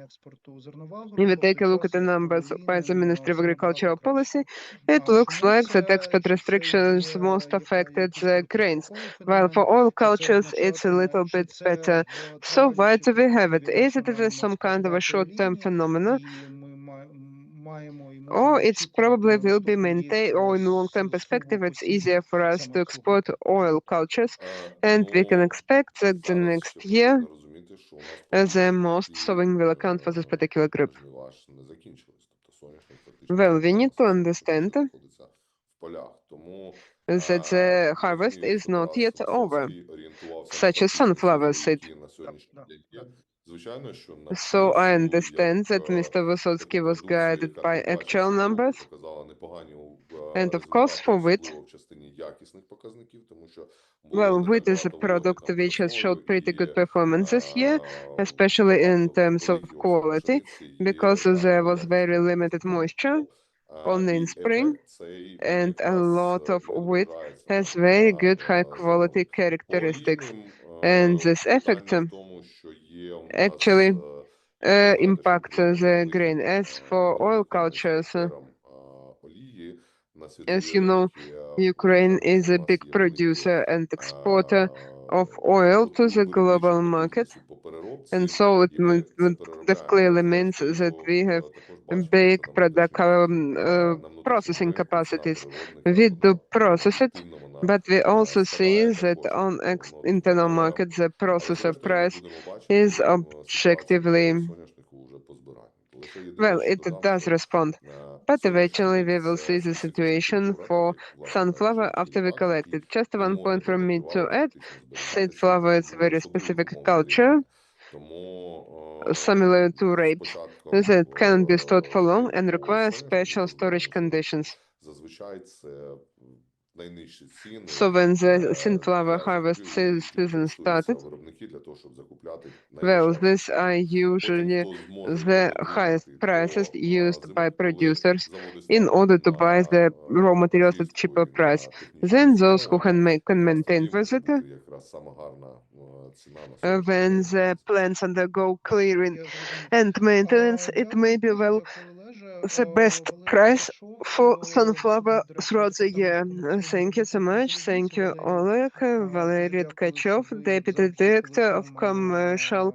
if we take a look at the numbers by the Ministry of Agricultural Policy, it looks like that export restrictions most affected the grains, while for all cultures it's a little bit better. So why do we have it? Is it some kind of a short-term phenomenon? Or it's probably will be maintained, or in long-term perspective, it's easier for us to export oil cultures, and we can expect that the Зараз next ще year потрібно розуміти, що у нас поки the що most ті, sowing will account for this particular group. жнива ж не закінчились. Тобто соняшник фактично Well, we зараз need to все understand знаходиться в полях. Тому that the harvest розумію, is що not Тарас yet over, Висоцький орієнтувався на such as фактичні sunflower цифри, seed. які на сьогоднішній день є. Звичайно, що на So I плюс, understand як that Mr. Vysotsky таку was продукцію, guided яка by тим паче actual цього року numbers. показала непогані And of course, результати, for wheat, особливо в частині якісних показників, тому що було well, не wheat так is a багато вологи product там which за has showed сою pretty і good performance this year, especially in багато terms of полігів quality, пшениці є because there was якісними very limited показниками. moisture only in І spring, ефект цей, він and a якраз lot of wheat відображається has на very good high quality зернових. По characteristics. олійним And this effect питання в тому, що є у нас, actually як ви знаєте, що impacts Україна є the великим grain. As for oil виробником, cultures, експортером олії на as світовий you know, ринок. І Ukraine звичайно, is що a у нас big є великі producer and exporter of oil to the global виробничі market. потужності по переробці, And so it, і ми це that переробляємо. clearly Але means that зрештою we have також бачимо, big що на внутрішньому processing ринку ціна capacities. переробника, We do вона process it, об'єктивно вона but we also see спадає that також. on Тобто воно internal market the але processor зрештою ми price будемо бачити is ситуацію objectively, по соняшнику вже по збиранню. Лише єдине, well, що it додам, does що respond. But сьогоднішній eventually рік we will це see the специфічна situation культура, for так як, власне sunflower кажучи, after we хлібат, collect який it. Just не one point може from me to довготривало add. фактично Seed зберігатися flower is в very особливих specific умовах culture, зберігання. Тому similar to з rapes, початком that can be stored for long and зимівлі require соняшнику special ми storage знаємо, що conditions. зазвичай це найнижчі ціни So when the sunflower для harvest закупівлі, які season користуються started, виробники для того, щоб закупляти well, найдешевші these ціни. are Потім, usually хто зможе the їх highest дотримати prices до used by зими, коли producers заводи in стануть order to buy на the raw materials at зв'язку cheaper і на price. технічні Then those who обслуговування, can якраз maintain тоді може with it, бути якраз сама гарна ціна на сонячний when день. the plants undergo clearing and maintenance, it may be well the best price for sunflower throughout the year. Thank you so much. Thank you, Oleh. Valerii Tkachov, Deputy Director of Commercial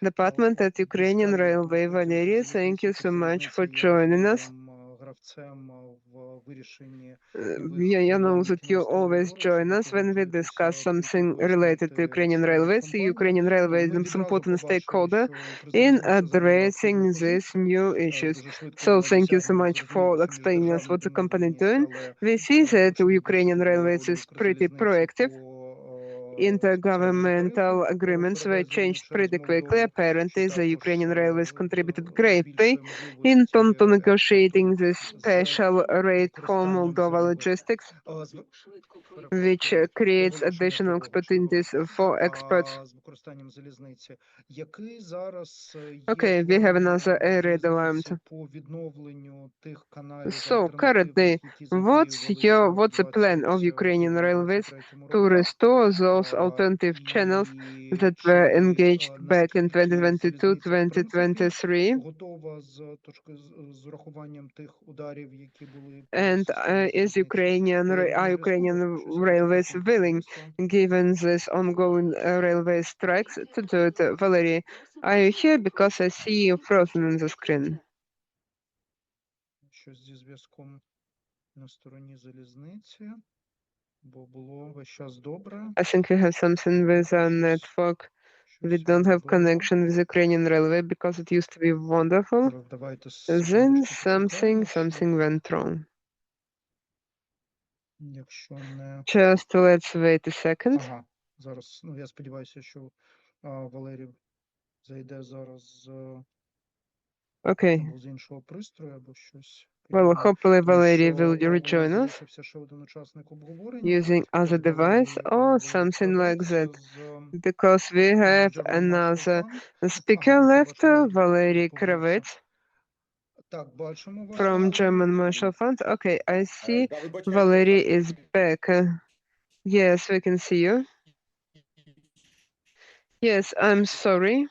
Department at Ukrainian Railway. Valerii, thank you so much for joining us. гравцем в вирішенні I know that you always join us when we discuss something related to Ukrainian railways. Ukrainian railways is an important stakeholder in addressing these new issues. So thank you so much for explaining us what the company is doing. We see that Ukrainian railways is pretty proactive. Intergovernmental agreements were changed pretty quickly. Apparently, the Ukrainian railways contributed greatly into negotiating the special rate for Moldova logistics, which creates additional opportunities for exports. Okay, we have another area alarmed. So currently, what's the plan of Ukrainian railways to restore those alternative channels that were engaged back in 2022-2023? And are Ukrainian railways willing, given this ongoing railway strikes, to do it? Valerii, are you here? Because I see you frozen on the screen. Щось зі зв'язком на стороні залізниці, бо було весь час добре. I think we have something with our network. We don't have connection with Ukrainian railway because it used to be wonderful. Давайте Then something went wrong. Якщо не... Just let's wait a second. Ага, зараз, ну я сподіваюся, що Валерій зайде зараз Okay. з іншого пристрою або щось. Well, hopefully Valerii will rejoin us using other device or something like that. Because we have another speaker left, Valerii Kravets from German Marshall Fund. Okay, I see Valerii is back. Yes, we can see you. Yes, I'm sorry.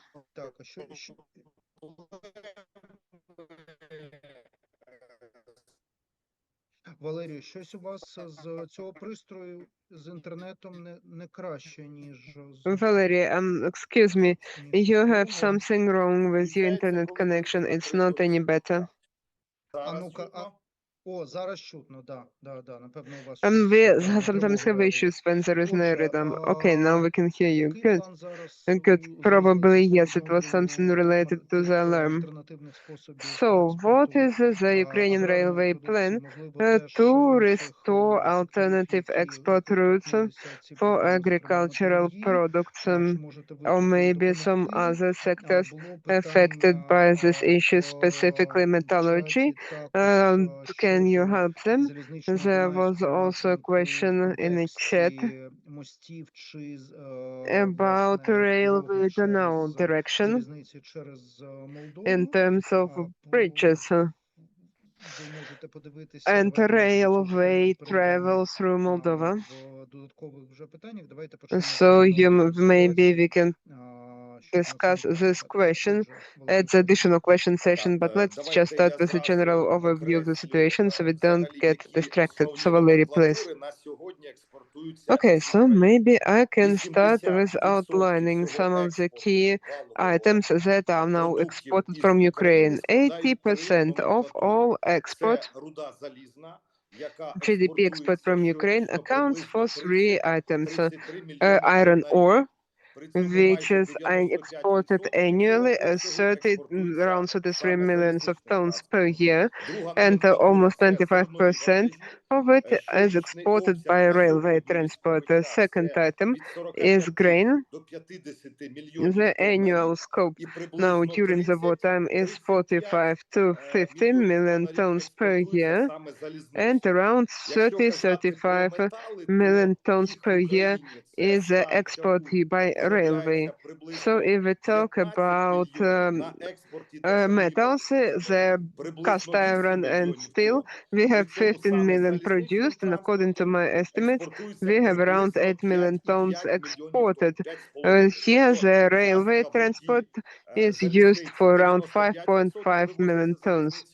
Валерію, щось у вас з цього пристрою з інтернетом не краще, ніж... Valerii, excuse me, you have something wrong with your internet connection. It's not any better. А ну-ка, о, зараз чутно, да, напевно, у вас... We sometimes have issues when there is no rhythm. Okay, now we can hear you. Good. Good. Probably, yes, it was something related to the alarm. So, what is the Ukrainian railway plan to restore alternative export routes for agricultural products, or maybe some other sectors affected by this issue, specifically metallurgy? Can you help them? There was also a question in the chat about railway direction in terms of bridges and railway travel through Moldova. So maybe we can discuss this question at the additional question session, but let's just start with a general overview of the situation so we don't get distracted. So Valerii, please. Okay, so maybe I can start with outlining some of the key items that are now exported from Ukraine. 80% of all export GDP export from Ukraine accounts for three items: iron ore, which is exported annually around 33 million tons per year, and almost 25% of it is exported by railway transport. The second item is grain. The annual scope now during the wartime is 45 to 50 million tons per year, and around 30-35 million tons per year is exported by railway. So if we talk about metals, the cast iron and steel, we have 15 million produced, and according to my estimates, we have around 8 million tons exported. Here, the railway transport is used for around 5.5 million tons.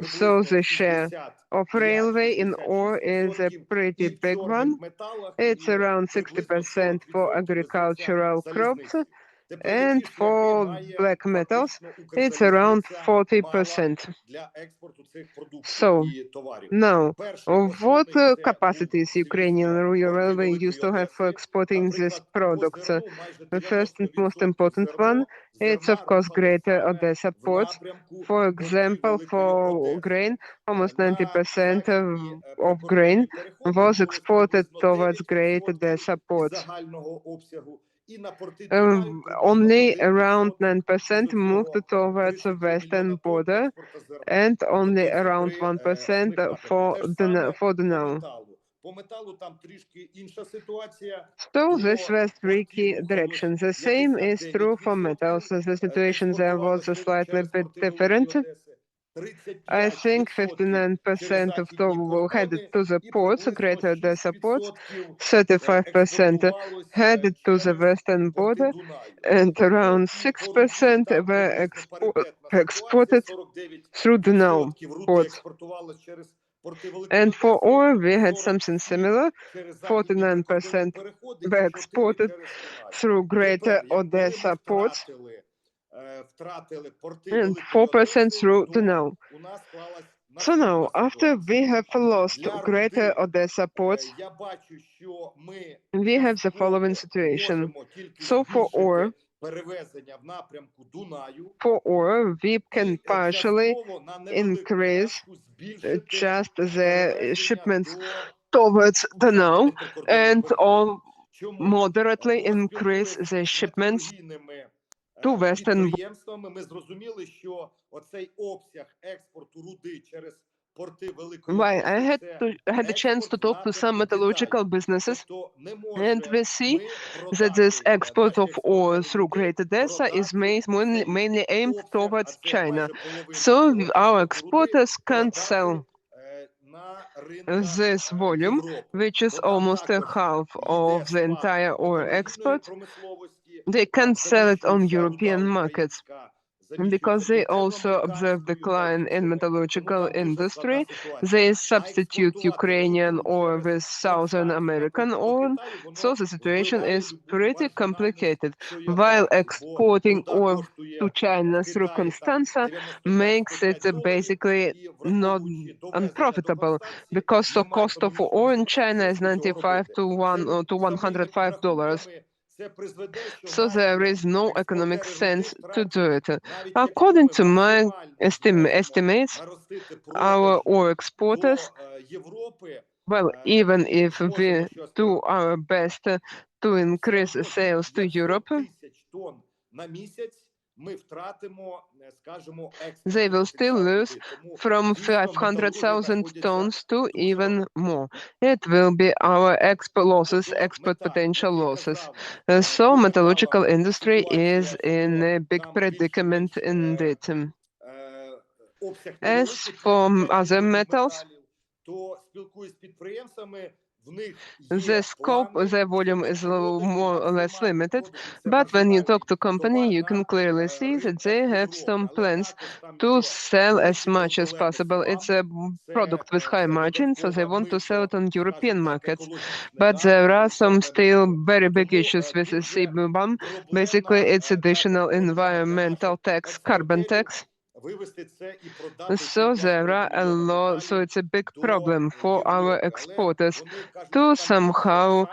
So the share of railway in ore is a pretty big one. It's around 60% for agricultural crops And for black metals, it's around 40%. So now, what capacities Ukrainian railway used to have for exporting these products? The first and most important one, it's of course Greater Odessa ports. For example, for grain, almost 90% of grain was exported towards Greater Odessa ports. Only around 9% moved towards the western border, and only around 1% for the now. So this was three key directions. The same is true for metals. The situation there was slightly bit different. I think 59% of total headed to the ports, Greater Odessa ports, 35% headed to the western border, and around 6% were exported through the now ports. And for oil, we had something similar. 49% were exported through Greater Odessa ports, and 4% through the now. So now, after we have lost Greater Odessa ports, we have the following situation. So for ore, we can partially increase just the shipments towards the now, and or moderately increase the shipments to western. Why? I had the chance to talk to some metallurgical businesses, and we see that this export of ore through Greater Odessa is mainly aimed towards China. So our exporters can't sell this volume, which is almost a half of the entire ore export. They can't sell it on European markets, because they also observe decline in metallurgical industry. They substitute Ukrainian ore with Southern American ore, so the situation is pretty complicated. While exporting ore to China through Constanța makes it basically not unprofitable, because the cost of ore in China is $95 to $105. So there is no economic sense to do it. According to my estimates, our ore exporters, well, even if we do our best to increase sales to Europe, they will still lose from 500,000 tons to even more. It will be our export potential losses. So metallurgical industry is in a big predicament indeed. As for other metals, the scope, the volume is more or less limited, but when you talk to company, you can clearly see that they have some plans to sell as much as possible. It's a product with high margin, so they want to sell it on European markets. But there are some still very big issues with the CBAM. Basically, it's additional environmental tax, carbon tax. So there are a lot, so it's a big problem for our exporters to somehow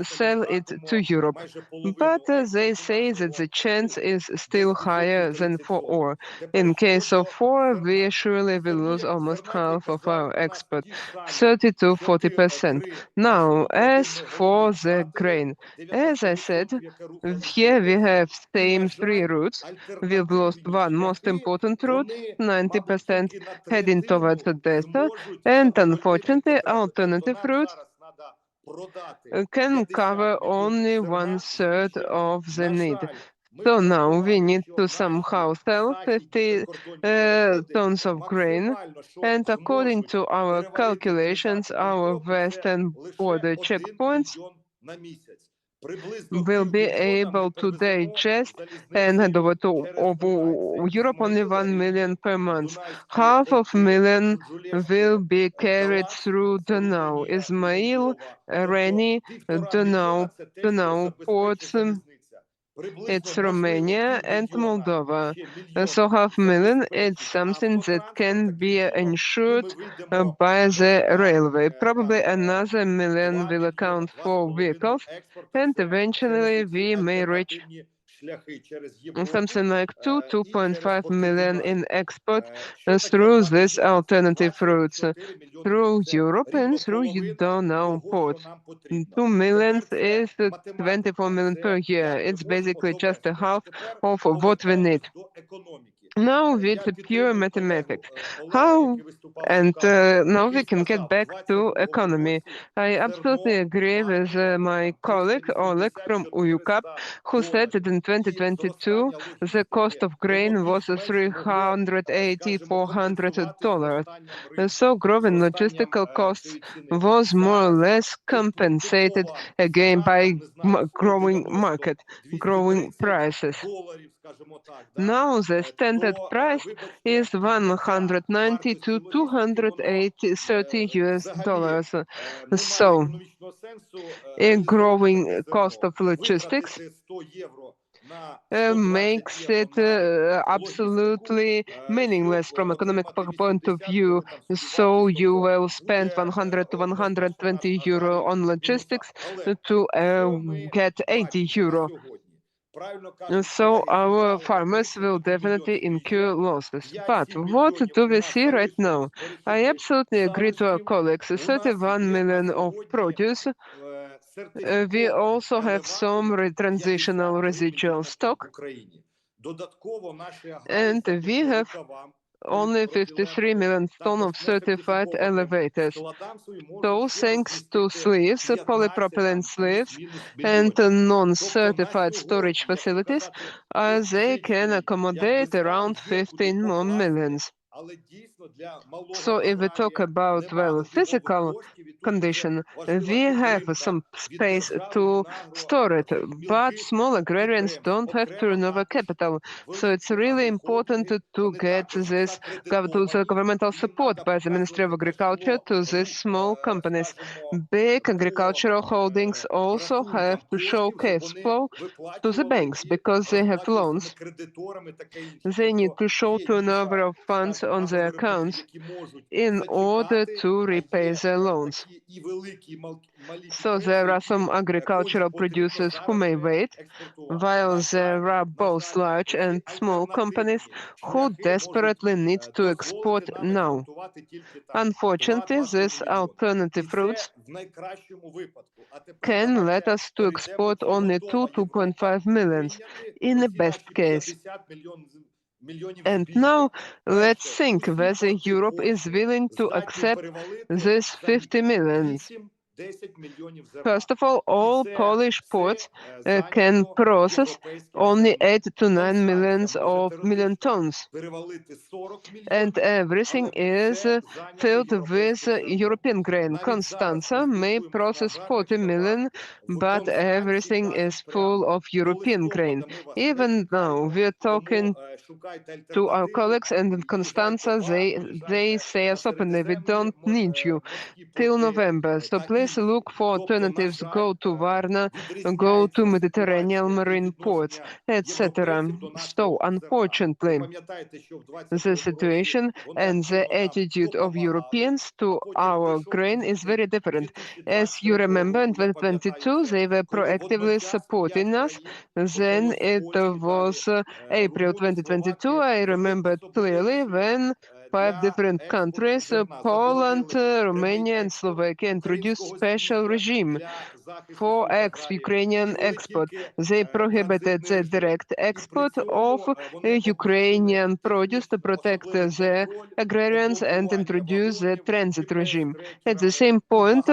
sell it to Europe. But they say that the chance is still higher than for ore. In case of ore, we surely will lose almost half of our export, 30 to 40%. Now, as for the grain, as I said, here we have same three routes. We've lost one most important route, 90% heading towards Odessa, and unfortunately, alternative routes can cover only 1/3 of the need. So now we need to somehow sell 50 tons of grain, and according to our calculations, our western border checkpoints will be able to digest and hand over to Europe only 1 million per month. Half of million will be carried through Donau, Ismail, Reni, Donau ports. It's Romania and Moldova. So half million is something that can be insured by the railway. Probably another million will account for vehicles, and eventually we may reach something like 2.5 million in export through these alternative routes, through Europe and through Donau port. 2 million is 24 million per year. It's basically just a half of what we need. Now with pure mathematics. How? And now we can get back to economy. I absolutely agree with my colleague Oleh from UCAB, who said that in 2022 the cost of grain was $380–400. So growing logistical costs was more or less compensated again by growing market, growing prices. Now the standard price is $190–230 US. So a growing cost of logistics makes it absolutely meaningless from economic point of view. So you will spend 100 to 120 euro on logistics to get 80 euro. So our farmers will definitely incur losses. But what do we see right now? I absolutely agree to our colleagues. 31 million of produce. We also have some transitional residual stock. And we have only 53 million tons of certified elevators. So thanks to sleeves, polypropylene sleeves, and non-certified storage facilities, they can accommodate around 15 more millions. So if we talk about, well, physical condition, we have some space to store it, but small agrarians don't have turnover capital. So it's really important to get this governmental support by the Ministry of Agriculture to these small companies. Big agricultural holdings also have to show cash flow to the banks because they have loans. They need to show turnover of funds on their accounts in order to repay their loans. So there are some agricultural producers who may wait, while there are both large and small companies who desperately need to export now. Unfortunately, these alternative routes can let us to export only 2.5 million in the best case. And now let's think whether Europe is willing to accept these 50 million. First of all Polish ports can process only 8 to 9 million tons. And everything is filled with European grain. Constanța may process 40 million, but everything is full of European grain. Even now, we're talking to our colleagues, and in Constanța, they say us openly, we don't need you till November. So please look for alternatives. Go to Varna, go to Mediterranean marine ports, etc. So unfortunately, the situation and the attitude of Europeans to our grain is very different. As you remember, in 2022, they were proactively supporting us. Then it was April 2022, I remember clearly, when 5 different countries, Poland, Romania and Slovakia, introduced special regime for Ukrainian export. They prohibited the direct export of Ukrainian produce to protect the agrarians and introduce the transit regime. At the same point,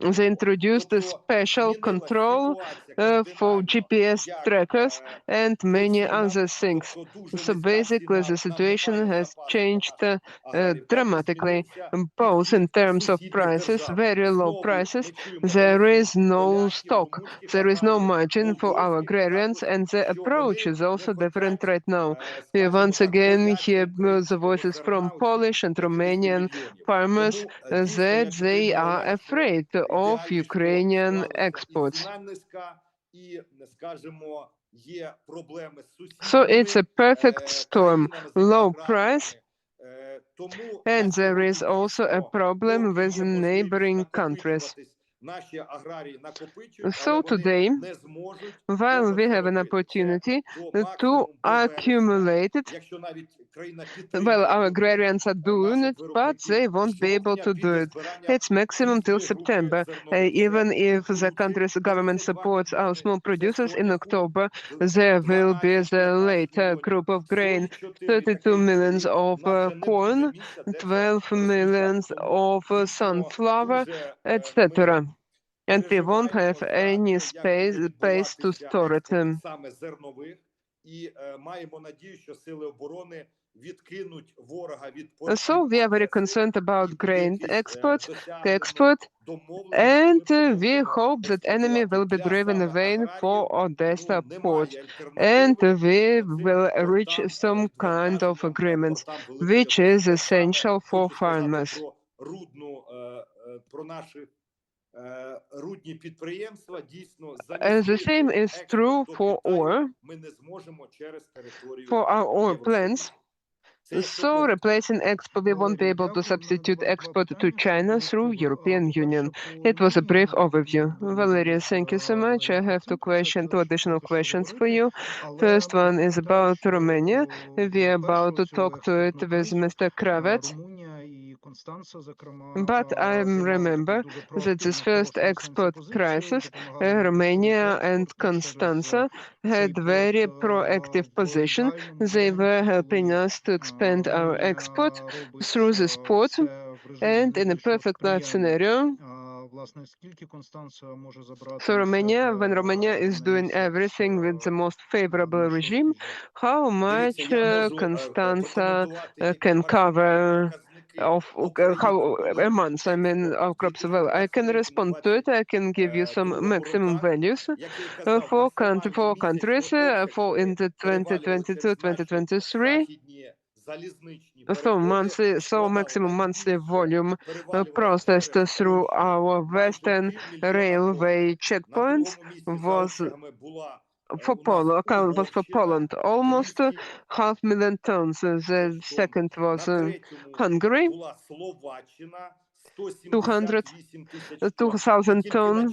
they introduced a special control for GPS trackers and many other things. So basically, the situation has changed dramatically, both in terms of prices, very low prices. There is no stock. There is no margin for our agrarians, and the approach is also different right now. We once again hear the voices from Polish and Romanian farmers that they are afraid of Ukrainian exports. So it's a perfect storm, low price, and there is also a problem with neighboring countries. So today, while we have an opportunity to accumulate it, well, our agrarians are doing it, but they won't be able to do it. It's maximum till September. Even if the country's government supports our small producers in October, there will be the later group of grain, 32 millions of corn, 12 millions of sunflower, etc. And we won't have any space to store it. So we are very concerned about grain export, and we hope that enemy will be driven away for Odessa port, and we will reach some kind of agreement, which is essential for farmers. The same is true for ore, for our ore plants. So replacing export, we won't be able to substitute export to China through European Union. It was a brief overview. Valerii, thank you so much. I have two additional questions for you. First one is about Romania. We are about to talk to it with Mr. Kravets. But I remember that this first export crisis, Romania and Constanța had very proactive position. They were helping us to expand our export through this port, and in a perfect life scenario, so Romania, when Romania is doing everything with the most favorable regime, how much Constanța can cover of how a month, I mean, our crops? Well, I can respond to it. I can give you some maximum values for countries for in the 2022-2023. So maximum monthly volume processed through our Western railway checkpoints was for Poland almost 500,000 tons. The second was Hungary, 2,000 tons.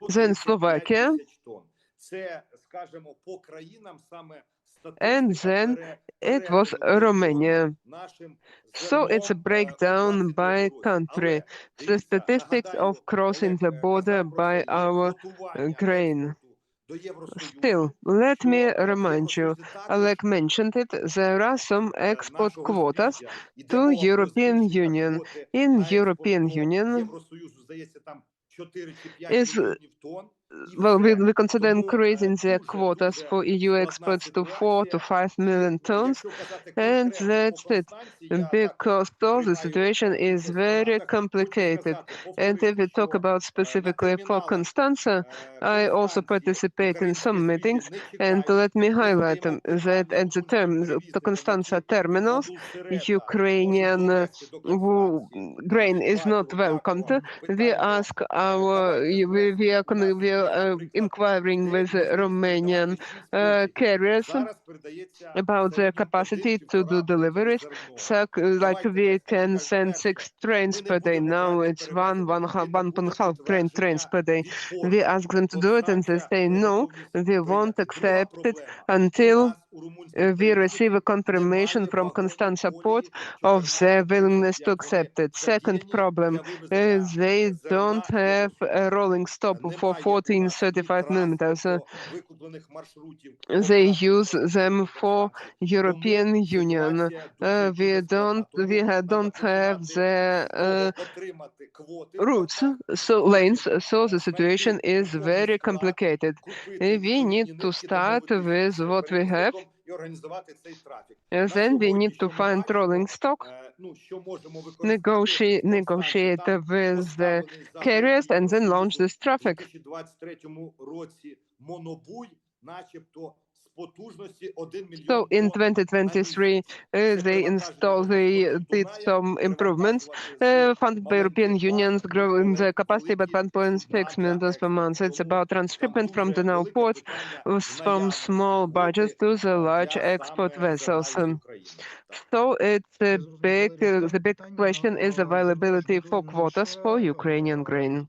Then Slovakia, and then it was Romania. So it's a breakdown by country, the statistics of crossing the border by our grain. Still, let me remind you, Oleg mentioned it, there are some export quotas to European Union. In European Union is well, we consider increasing the quotas for EU exports to 4 to 5 million tons, and that's it. Because the situation is very complicated. And if we talk about specifically for Constanța, I also participate in some meetings, and let me highlight that at the Constanța terminals, Ukrainian grain is not welcomed. We ask we are inquiring with Romanian carriers about their capacity to do deliveries. So, like we can send 6 trains per day. Now it's 1.5 trains per day. We ask them to do it, and they say no, we won't accept it until we receive a confirmation from Constanța port of their willingness to accept it. Second problem is they don't have a rolling stop for 14 35 millimeters. They use them for European Union. We don't have the routes, so lanes, so the situation is very complicated. We need to start with what we have Then we need to find rolling stock, negotiate with the carriers, and then launch this traffic. So in 2023, they did some improvements funded by European Union, growing the capacity by 1.6 million tons per month. It's about transshipment from the now ports from small barges to the large export vessels. So it's a big, the big question is availability for quotas for Ukrainian grain.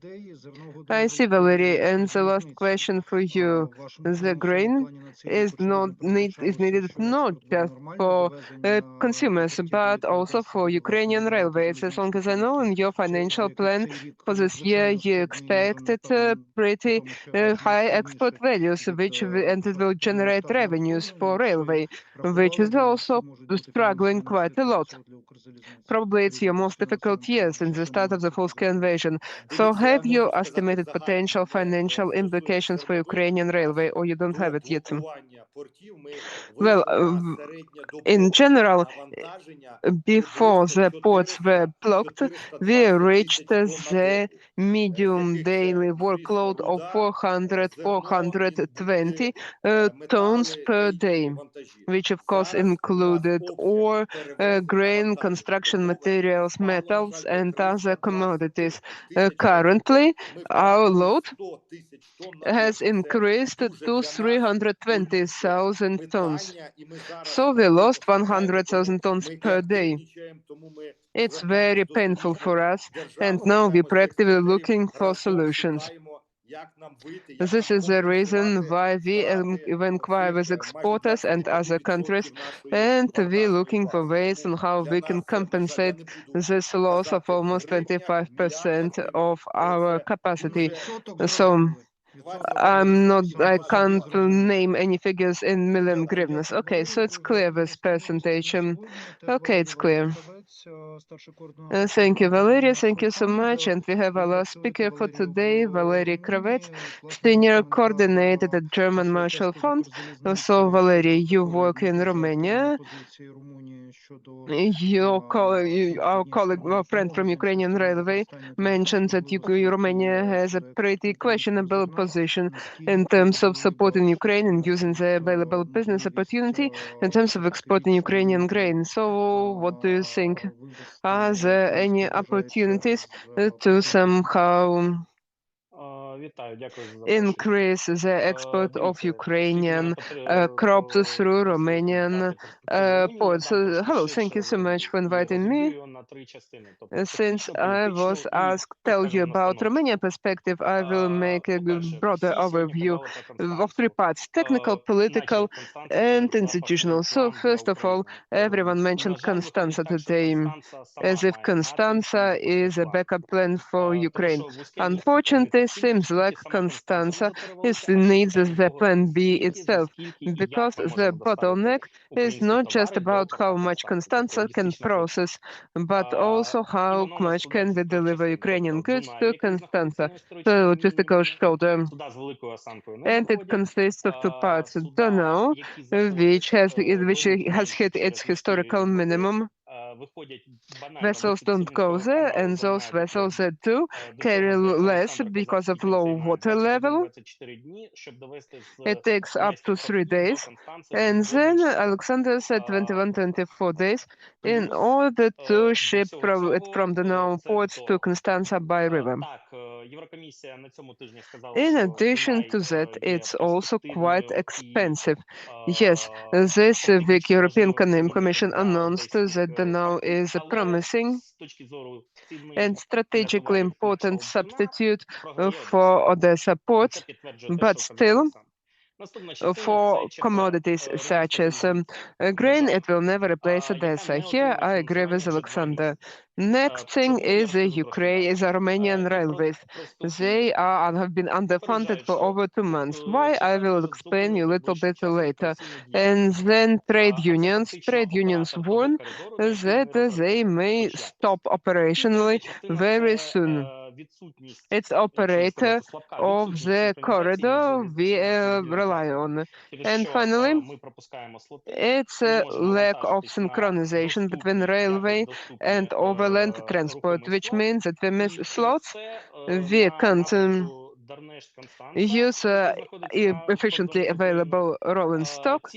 I see, Valerii, and the last question for you. The grain is needed not just for consumers, but also for Ukrainian railways. As long as I know, in your financial plan for this year, you expected pretty high export values, and it will generate revenues for railway, which is also struggling quite a lot. Probably it's your most difficult years in the start of the full-scale invasion. So have you estimated potential financial implications for Ukrainian railway, or you don't have it yet? Well, in general, before the ports were blocked, we reached the medium daily workload of 420 tons per day, which of course included ore, grain, construction materials, metals, and other commodities. Currently, our load has increased to 320,000 tons. So we lost 100,000 tons per day. It's very painful for us, and now we're proactively looking for solutions. This is the reason why we inquire with exporters and other countries, and we're looking for ways on how we can compensate this loss of almost 25% of our capacity. So I can't name any figures in million hryvnias. Okay, so it's clear this percentage. Okay, it's clear. Thank you, Valerii. Thank you so much. And we have our last speaker for today, Valerii Kravets, Senior Coordinator at German Marshall Fund. So, Valerii, you work in Romania. Our friend from Ukrainian Railway mentioned that Romania has a pretty questionable position in terms of supporting Ukraine and using the available business opportunity in terms of exporting Ukrainian grain. So what do you think? Are there any opportunities to somehow increase the export of Ukrainian crops through Romanian ports? Hello, thank you so much for inviting me. Since I was asked to tell you about Romania perspective, I will make a broader overview of three parts: technical, political, and institutional. So first of all, everyone mentioned Constanța today, as if Constanța is a backup plan for Ukraine. Unfortunately, it seems like Constanța needs the plan B itself, because the bottleneck is not just about how much Constanța can process, but also how much can we deliver Ukrainian goods to Constanța, the logistical shoulder. And it consists of two parts: Donau, which has hit its historical minimum. Vessels don't go there, and those vessels that do carry less because of low water level. It takes up to 3 days, and then Oleksandr said 21-24 days in order to ship from the Donau ports to Constanța by river. In addition to that, it's also quite expensive. Yes, this week European Commission announced that Donau is a promising and strategically important substitute for Odessa ports, but still, for commodities such as grain, it will never replace Odessa. Here I agree with Oleksandr. Next thing is the Romanian railways. They have been underfunded for over 2 months. Why? I will explain you a little bit later. And then trade unions warn that they may stop operationally very soon. It's operator of the corridor we rely on. And finally, it's a lack of synchronization between railway and overland transport, which means that we miss slots. We can't use efficiently available rolling stock.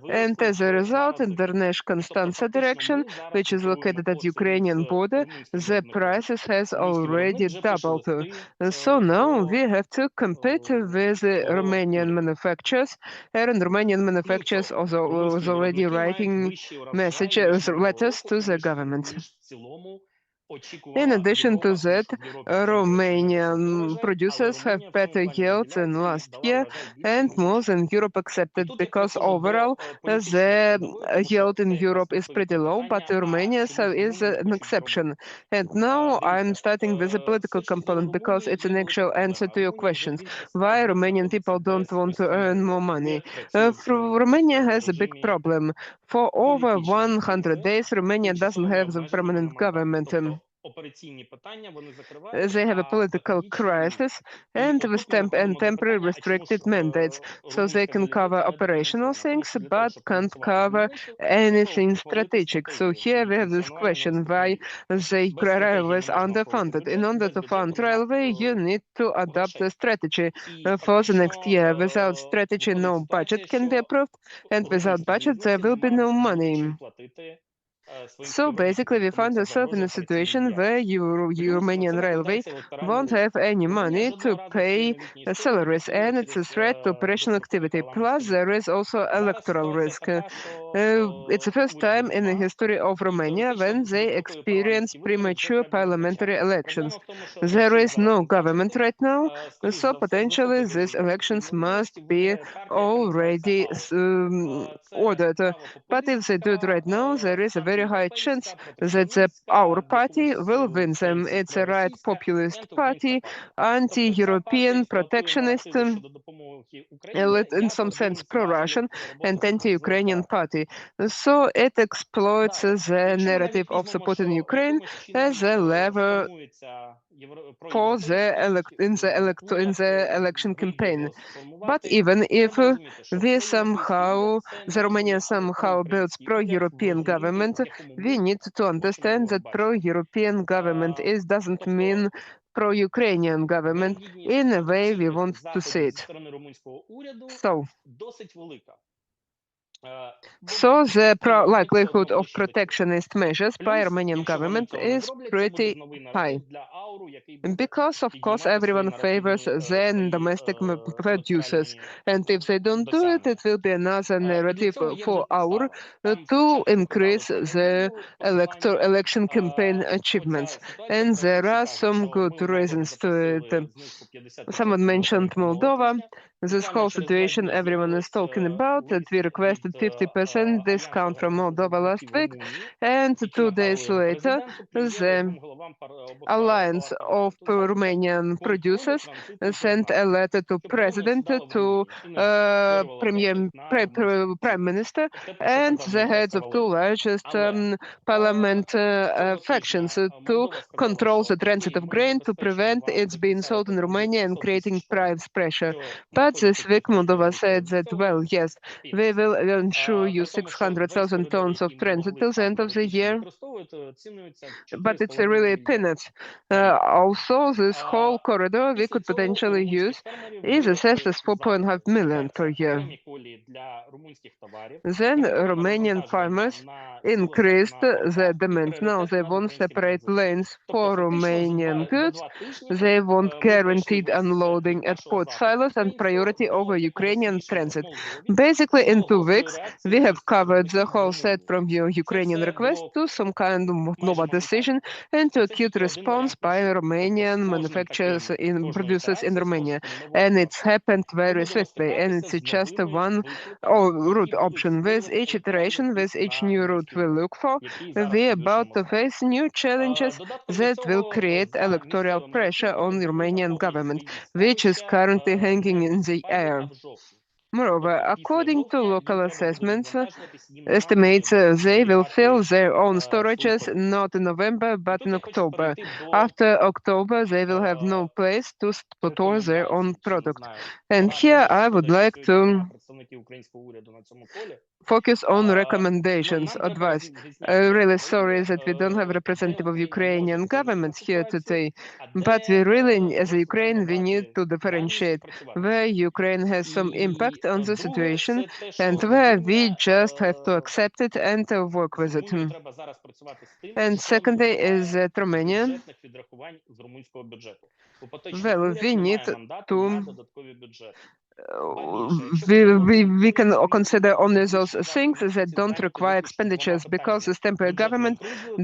And as a result, in Darnesh-Constanța direction, which is located at Ukrainian border, the prices has already doubled. So now we have to compete with Romanian manufacturers, and Romanian manufacturers also was already writing letters to the government. In addition to that, Romanian producers have better yields than last year and more than Europe accepted, because overall the yield in Europe is pretty low, but Romania is an exception. And now I'm starting with the political component, because it's an actual answer to your questions. Why Romanian people don't want to earn more money? Romania has a big problem. For over 100 days, Romania doesn't have the permanent government. They have a political crisis and with temporary restricted mandates, so they can cover operational things but can't cover anything strategic. So here we have this question, why the railway is underfunded. In order to fund railway, you need to adopt a strategy for the next year. Without strategy, no budget can be approved, and without budget, there will be no money. So basically, we find ourselves in a situation where Romanian railway won't have any money to pay salaries, and it's a threat to operational activity. Plus, there is also electoral risk. It's the first time in the history of Romania when they experience premature parliamentary elections. There is no government right now, so potentially these elections must be already ordered. But if they do it right now, there is a very high chance that our party will win them. It's a right populist party, anti-European, protectionist, in some sense pro-Russian, and anti-Ukrainian party. So it exploits the narrative of supporting Ukraine as a lever for in the election campaign. But even if the Romania somehow builds pro-European government, we need to understand that pro-European government doesn't mean pro-Ukrainian government in a way we want to see it. So the likelihood of protectionist measures by Romanian government is pretty high. Because, of course, everyone favors then domestic producers. And if they don't do it, it will be another narrative for our to increase the election campaign achievements. And there are some good reasons to it. Someone mentioned Moldova. This whole situation everyone is talking about, that we requested 50% discount from Moldova last week, and 2 days later, the Alliance of Romanian Producers sent a letter to President, to Prime Minister, and the heads of two largest parliament factions to control the transit of grain, to prevent its being sold in Romania and creating price pressure. But this week, Moldova said that, well, yes, we will ensure you 600,000 tons of transit till the end of the year, but it's really peanuts. Also, this whole corridor we could potentially use is assessed as 4.5 million per year. Then Romanian farmers increased their demands. Now they want separate lanes for Romanian goods. They want guaranteed unloading at port silos and priority over Ukrainian transit. Basically, in 2 weeks, we have covered the whole set from your Ukrainian request to some kind of Nova decision and to acute response by Romanian manufacturers producers in Romania. And it's happened very swiftly, and it's just one route option. With each iteration, with each new route we look for, we're about to face new challenges that will create electoral pressure on the Romanian government, which is currently hanging in the air. Moreover, according to local assessments, estimates they they will fill their own storages not in November but in October. After October, they will have no place to store their own product. And here I would like to focus on recommendations, advice. Really sorry that we don't have a representative of Ukrainian government here today, but we really, as Ukraine, we need to differentiate where Ukraine has some impact on the situation and where we just have to accept it and work with it. And secondly is that Romania, well, we need to we can consider only those things that don't require expenditures because the temporary government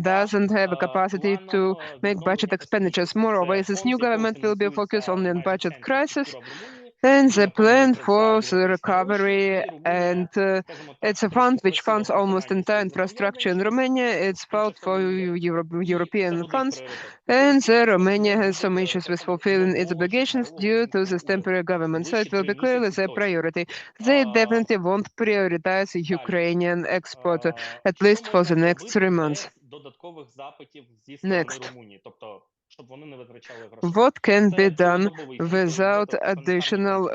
doesn't have a capacity to make budget expenditures. Moreover, this new government will be focused only on budget crisis and the plan for the recovery, and it's a fund which funds almost entire infrastructure in Romania. It's fought for European funds, and Romania has some issues with fulfilling its obligations due to this temporary government. So it will be clearly their priority. They definitely won't prioritize Ukrainian export, at least for the next 3 months. Next. What can be done without additional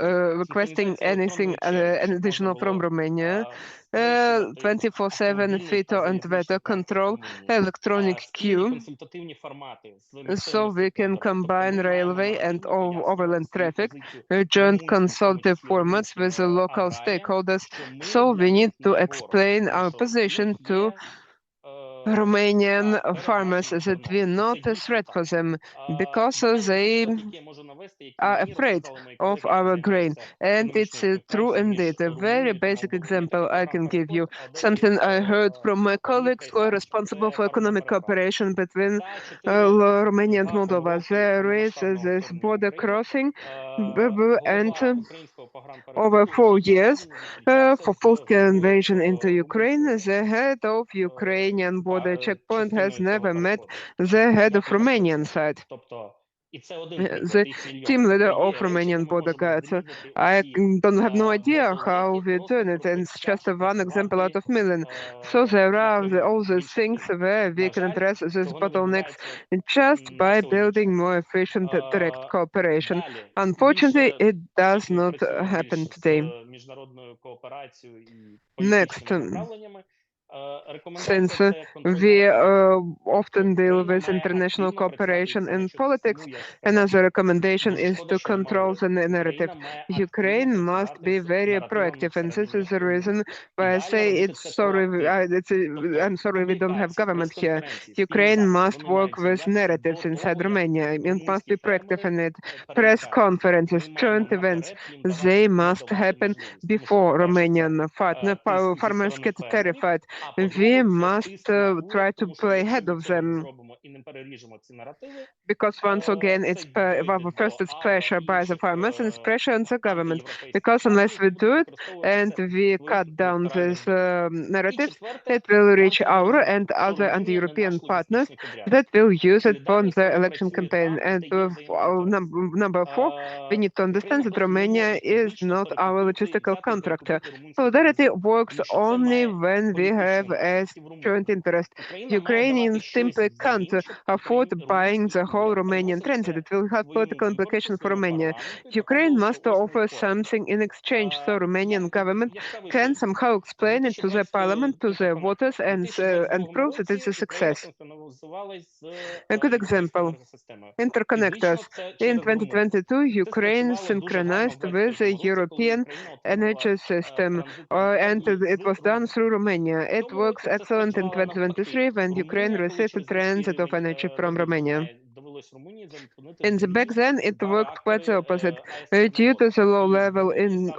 requesting anything additional from Romania? 24/7 FITO and veto control, electronic queue, so we can combine railway and overland traffic, joint consultative formats with the local stakeholders. So we need to explain our position to Romanian farmers that we're not a threat for them because they are afraid of our grain. And it's true indeed. A very basic example I can give you. Something I heard from my colleagues who are responsible for economic cooperation between Romania and Moldova. There is this border crossing and over 4 years for full-scale invasion into Ukraine, the head of Ukrainian border checkpoint has never met the head of Romanian side. The team leader of Romanian border guards. I don't have no idea how we're doing it, and it's just one example out of million. So there are all these things where we can address these bottlenecks just by building more efficient direct cooperation. Unfortunately, it does not happen today. Next. Since we often deal with international cooperation in politics, another recommendation is to control the narrative. Ukraine must be very proactive, and this is the reason why I say I'm sorry we don't have government here. Ukraine must work with narratives inside Romania. It must be proactive in it. Press conferences, joint events, they must happen before Romanian farmers get terrified. We must try to play ahead of them. Because once again, first it's pressure by the farmers and it's pressure on the government. Because unless we do it and we cut down these narratives, it will reach our and other anti-European partners that will use it for their election campaign. And number 4, we need to understand that Romania is not our logistical contractor. Solidarity works only when we have a joint interest. Ukrainians simply can't afford buying the whole Romanian transit. It will have political implications for Romania. Ukraine must offer something in exchange, so Romanian government can somehow explain it to the parliament, to the voters, and prove that it's a success. A good example, interconnectors. In 2022, Ukraine synchronized with the European energy system, and it was done through Romania. It works excellent in 2023 when Ukraine received a transit of energy from Romania. Back then, it worked quite the opposite. Due to the low level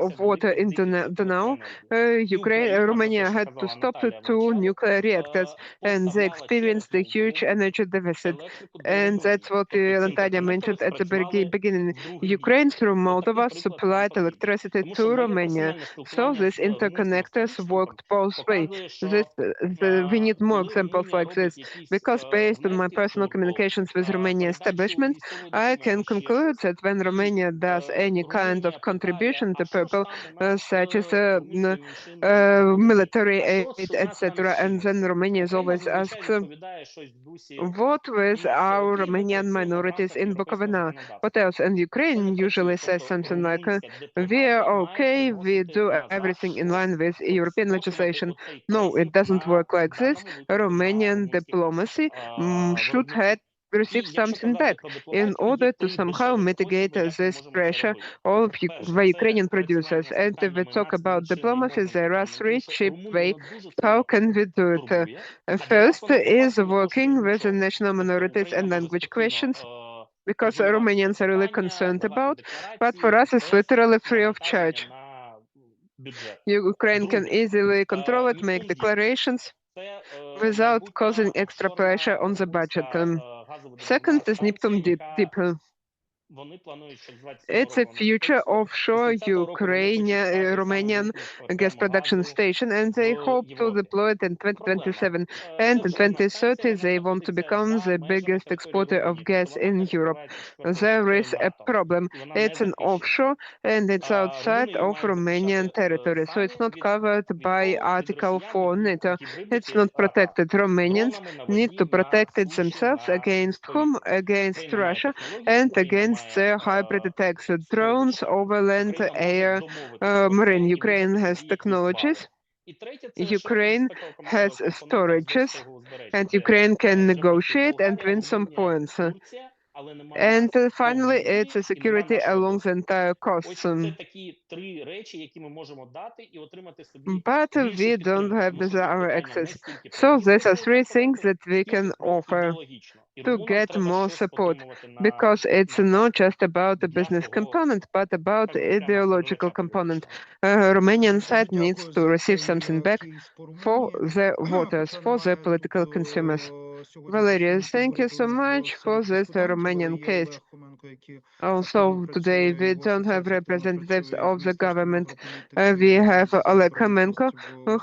of water in Donau, Romania had to stop the 2 nuclear reactors, and they experienced a huge energy deficit. And that's what Natalia mentioned at the beginning. Ukraine, through Moldova, supplied electricity to Romania. So these interconnectors worked both ways. We need more examples like this, because based on my personal communications with Romanian establishment, I can conclude that when Romania does any kind of contribution to purple, such as military aid, etc., and then Romania is always asks, what with our Romanian minorities in Bukovina? What else? And Ukraine usually says something like, we are okay, we do everything in line with European legislation. No, it doesn't work like this. Romanian diplomacy should have receive something back in order to somehow mitigate this pressure of the Ukrainian producers. And if we talk about diplomacy, there are three cheap ways. How can we do it? First is working with the national minorities and language questions, because Romanians are really concerned about, but for us it's literally free of charge. Ukraine can easily control it, make declarations without causing extra pressure on the budget. Second is Neptune Deep. It's a future offshore Ukrainian, Romanian gas production station, and they hope to deploy it in 2027. And in 2030, they want to become the biggest exporter of gas in Europe. There is a problem. It's an offshore, and it's outside of Romanian territory, so it's not covered by Article 4 NATO. It's not protected. Romanians need to protect it themselves. Against whom? Against Russia and against their hybrid attacks, drones, overland, air, marine. Ukraine has technologies. Ukraine has storages, and Ukraine can negotiate and win some points. And finally, it's a security along the entire coast. But we don't have our access. So these are three things that we can offer to get more support, because it's not just about the business component, but about the ideological component. Romanian side needs to receive something back for the voters, for the political consumers. Valerii, thank you so much for this Romanian case. Also, today we don't have representatives of the government. We have Oleh Khomenko,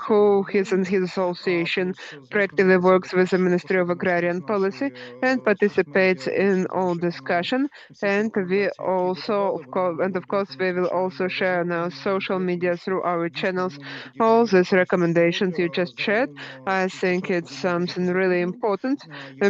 who is in his association practically works with the Ministry of Agrarian Policy and participates in all discussion. And we also, of course, we will also share on our social media through our channels all these recommendations you just shared. I think it's something really important,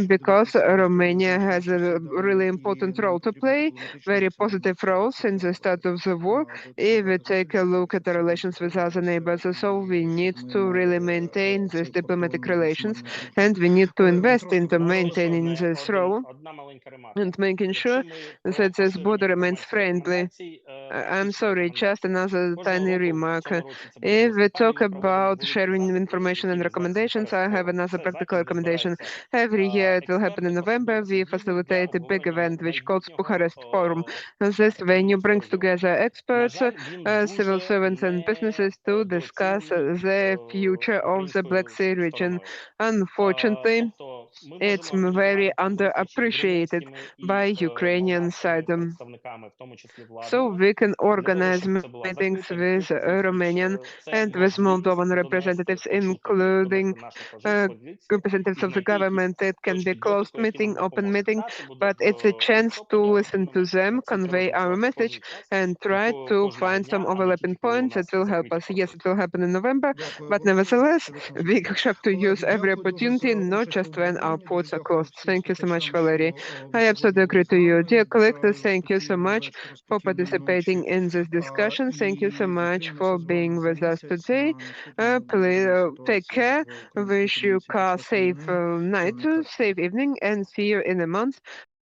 because Romania has a really important role to play, very positive role since the start of the war. If we take a look at the relations with other neighbors, so we need to really maintain these diplomatic relations, and we need to invest into maintaining this role and making sure that this border remains friendly. I'm sorry, just another tiny remark. If we talk about sharing information and recommendations, I have another practical recommendation. Every year, it will happen in November, we facilitate a big event which called Bucharest Forum. This venue brings together experts, civil servants and businesses to discuss the future of the Black Sea region. Unfortunately, it's very underappreciated by Ukrainian side. So we can organize meetings with Romanian and with Moldovan representatives, including representatives of the government. It can be a closed meeting, open meeting, but it's a chance to listen to them, convey our message, and try to find some overlapping points that will help us. Yes, it will happen in November, but nevertheless, we have to use every opportunity, not just when our ports are closed. Thank you so much, Valerii. I absolutely agree to you. Dear collectors, thank you so much for participating in this discussion. Thank you so much for being with us today. Please take care. Wish you a safe night, safe evening, and see you in a month